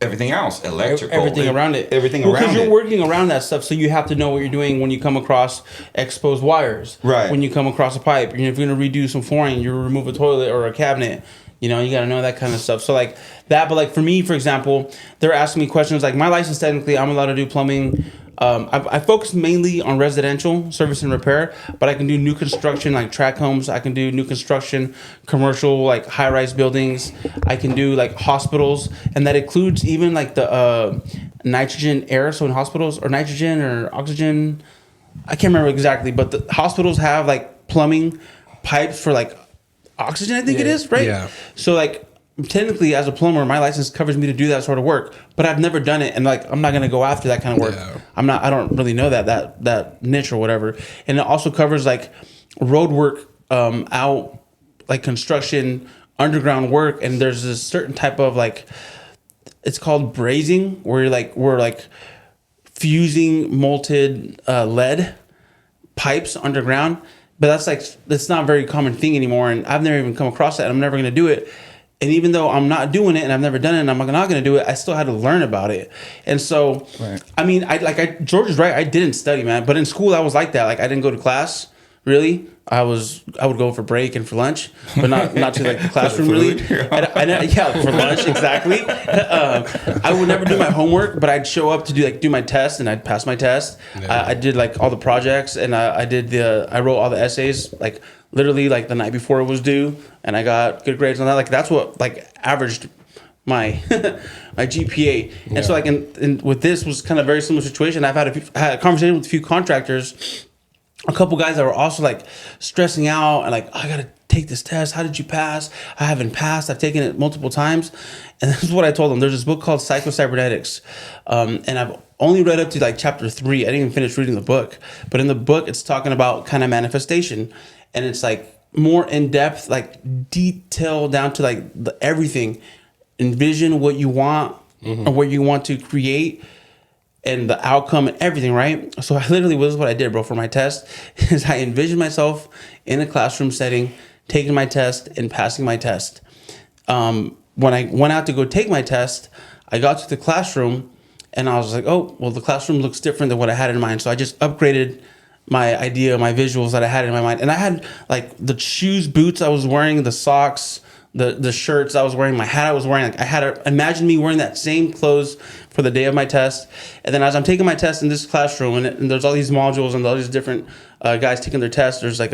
everything else, electrical. Everything around it. Because you're working around that stuff, so you have to know what you're doing when you come across exposed wires. Right. When you come across a pipe. If you're going to redo some flooring, you remove a toilet or a cabinet. You got to know that kind of stuff. So like that, but like for me, for example, they're asking me questions like my license, technically, I'm allowed to do plumbing. I focus mainly on residential service and repair, but I can do new construction like tract homes. I can do new construction, commercial like high-rise buildings. I can do like hospitals, and that includes even like the nitrogen air. So in hospitals, or nitrogen or oxygen, I can't remember exactly, but the hospitals have like plumbing pipes for like oxygen, I think it is, right? Yeah. So like technically as a plumber, my license covers me to do that sort of work, but I've never done it, and like I'm not gonna go after that kind of work. Yeah. I don't really know that niche or whatever. And it also covers like road work, out like construction, underground work, and there's this certain type of like, it's called brazing, where we're like fusing molten lead pipes underground. But that's not a very common thing anymore, and I've never even come across that, and I'm never going to do it. And even though I'm not doing it, and I've never done it, and I'm not going to do it, I still had to learn about it. And so, right. I mean, George is right. I didn't study, man. But in school, I was like that. Like I didn't go to class, really. I would go for break and for lunch, but not to like the classroom really. Yeah, for lunch exactly. I would never do my homework, but I'd show up to do my test, and I'd pass my test. Yeah. I did like all the projects, and I wrote all the essays like literally like the night before it was due, and I got good grades on that. Like that's what like averaged my my GPA. Yeah. And so like and with this was kind of very similar situation. I had a conversation with a few contractors. A couple guys that were also like stressing out and like, I gotta take this test. How did you pass? I haven't passed. I've taken it multiple times. And this is what I told them. There's this book called Psycho-Cybernetics. And I've only read up to like chapter 3. I didn't even finish reading the book. But in the book, it's talking about kind of manifestation. And it's like more in depth, like detail down to like everything. Envision what you want or what you want to create. And the outcome and everything, right? So I literally, this is what I did, bro, for my test, is I envisioned myself in a classroom setting, taking my test and passing my test. When I went out to go take my test, I got to the classroom and I was like, oh, well, the classroom looks different than what I had in mind. So I just upgraded my idea, my visuals that I had in my mind. And I had like the shoes, boots I was wearing, the socks, the shirts I was wearing, my hat I was wearing. Like imagine me wearing that same clothes for the day of my test. And then as I'm taking my test in this classroom, and there's all these modules and all these different guys taking their tests. There's like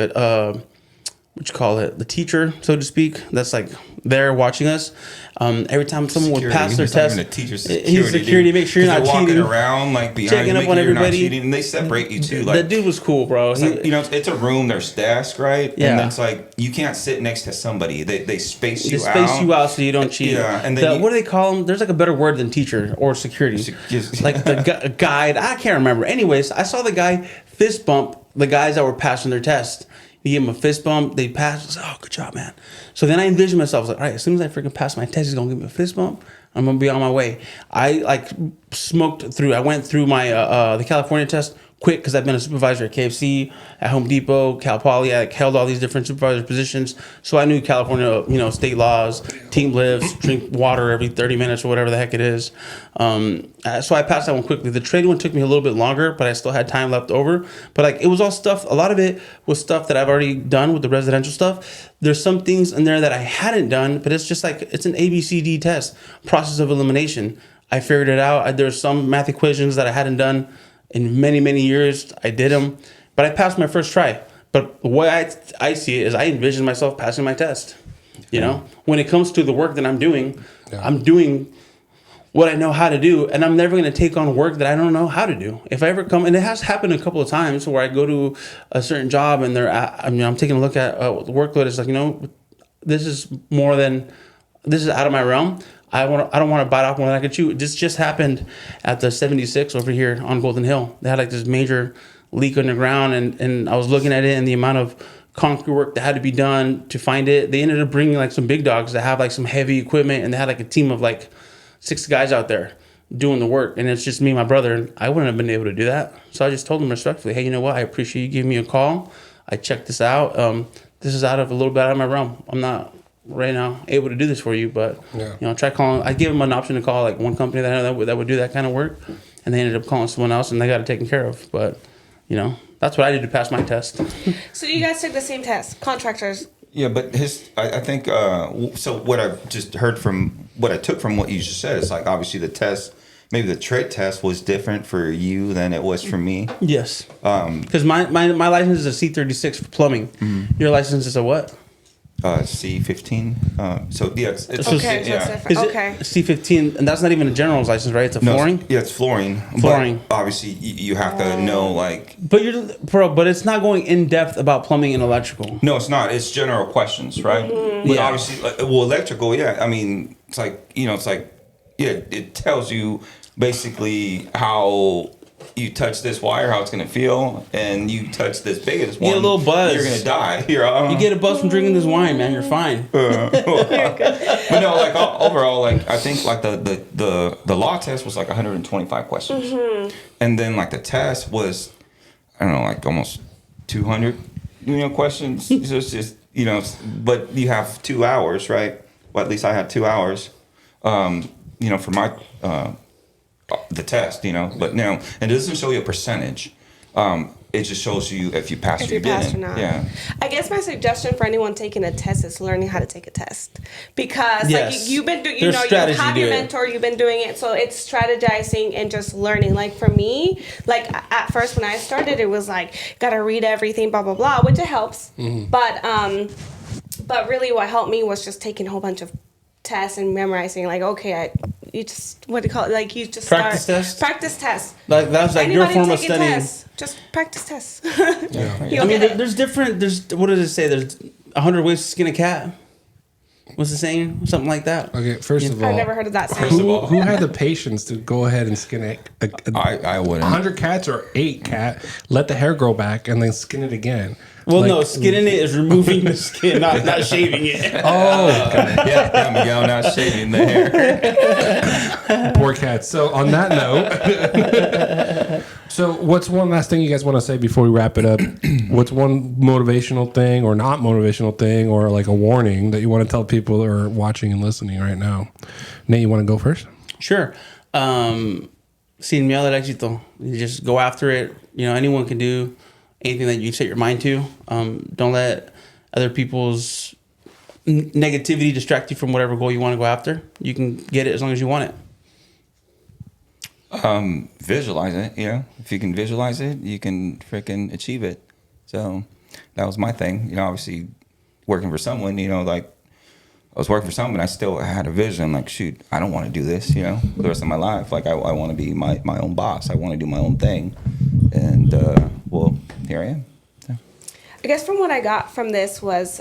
what you call it, the teacher, so to speak, that's like there watching us. Every time someone would pass their test, he's security, make sure you're not walking cheating around like behind checking you, up on you're not everybody. cheating, and they separate you too. Like, That dude was cool, bro. it's like, it's a room. There's desks, right? Yeah. And it's like you can't sit next to somebody. They space you out. They space you out so you don't cheat. Yeah, and then what do they call them? There's like a better word than teacher or security. Like the guide. I can't remember. Anyways, I saw the guy fist bump the guys that were passing their test. He gave him a fist bump. They passed. I was like, oh, good job, man. So then I envisioned myself. I was like, all right, as soon as I freaking pass my test, he's going to give me a fist bump. I'm going to be on my way. I like smoked through. I went through my the California test quick because I've been a supervisor at KFC, at Home Depot, Cal Poly. I held all these different supervisor positions. So I knew California, state laws, team lifts, drink water every 30 minutes or whatever the heck it is. So I passed that one quickly. The trade one took me a little bit longer, but I still had time left over. But like it was all stuff. A lot of it was stuff that I've already done with the residential stuff. There's some things in there that I hadn't done, but it's just like it's an ABCD test, process of elimination. I figured it out. There's some math equations that I hadn't done in many, many years. I did them, but I passed my first try. But the way I see it is I envision myself passing my test. When it comes to the work that I'm doing, I'm doing what I know how to do, and I'm never going to take on work that I don't know how to do. If I ever come, and it has happened a couple of times where I go to a certain job and I'm taking a look at the workload. It's like, this is out of my realm. I don't want to bite off more than I can chew. This just happened at the 76 over here on Golden Hill. They had like this major leak underground, and I was looking at it and the amount of concrete work that had to be done to find it. They ended up bringing like some big dogs that have like some heavy equipment, and they had like a team of like 6 guys out there doing the work, and it's just me and my brother, and I wouldn't have been able to do that. So I just told them respectfully, hey, you know what? I appreciate you giving me a call. I checked this out. This is out of a little bit out of my realm. I'm not right now able to do this for you, but try calling. I gave them an option to call like one company that I know that would do that kind of work, and they ended up calling someone else, and they got it taken care of. But that's what I did to pass my test. So you guys took the same test, contractors. Yeah, but I think so. What I just heard from what I took from what you just said is like obviously the test, maybe the trade test was different for you than it was for me. Yes. Because my license is a C36 for plumbing. Mm-hmm. Your license is a what? C15. So yeah, it's okay. So it's different. Okay. C15, and that's not even a general's license, right? It's a flooring. Yeah, it's flooring. Flooring. But obviously, you have to know like. But it's not going in depth about plumbing and electrical. No, it's not. It's general questions, right? Mm-hmm. But obviously, electrical. Yeah, I mean, it's like it tells you basically how you touch this wire, how it's gonna feel, and you touch this biggest one, you get a little buzz. You're gonna die. You get a buzz from drinking this wine, man. You're fine. But no, like overall, like I think like the law test was like 125 questions, and then like the test was I don't know like almost 200 questions. So it's just but you have 2 hours, right? Well, at least I had 2 hours, for my. The test, but no, and it doesn't show you a percentage. It just shows you if you pass or not. Yeah. I guess my suggestion for anyone taking a test is learning how to take a test because like you've been doing, you have your mentor, you've been doing it, so it's strategizing and just learning. Like for me, like at first when I started, it was like gotta read everything, blah blah blah, which it helps. Mm-hmm. But really, what helped me was just taking a whole bunch of tests and memorizing. Like you just practice test. Practice test. Like that's like your form of studying. Just practice tests. I mean, there's different. What does it say? There's 100 ways to skin a cat. What's the saying? Something like that. Okay, first of all, I've never heard of that saying. Who had the patience to go ahead and skin I wouldn't. 100 cats or 8 cat, let the hair grow back, and then skin it again? Well, no, skinning it is removing the skin, not shaving it. Oh, yeah, Miguel, not shaving the hair. Poor cats. So on that note, so what's one last thing you guys want to say before we wrap it up? What's one motivational thing or not motivational thing or like a warning that you want to tell people that are watching and listening right now? Nate, you want to go first? Sure. Sin miedo al éxito. You just go after it. Anyone can do anything that you set your mind to. Don't let other people's negativity distract you from whatever goal you want to go after. You can get it as long as you want it. Visualize it. If you can visualize it, you can freaking achieve it. So that was my thing. Obviously working for someone, you know, like I was working for someone, I still had a vision. Like, shoot, I don't want to do this, you know, the rest of my life. Like, I want to be my own boss. I want to do my own thing. And, well, here I am. Yeah. I guess from what I got from this was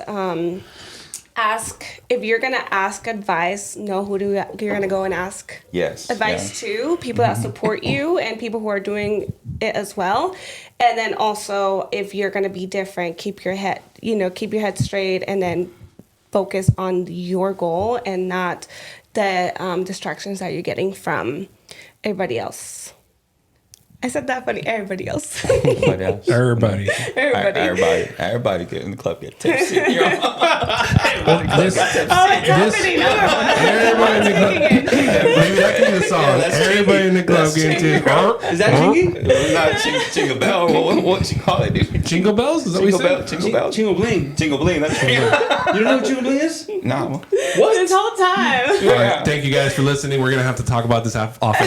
if you're going to ask advice, know who you're going to go and ask advice to, people that support you and people who are doing it as well. And then also, if you're going to be different, keep your head straight, and then focus on your goal and not the distractions that you're getting from everybody else. I said that funny. Everybody else. Everybody get in the club, get tipsy. Everybody in the club. Maybe that can be the song. Everybody in the club getting tipsy. Is that Chingy? Not Jingle Bell. What you call it, dude? Jingle bells? Is that what you said? Jingle Bell. Jingle Bling. Jingle Bling. That's You don't know what Jingle Bling is? no. What? This whole time. All right, thank you guys for listening. We're going to have to talk about this off air.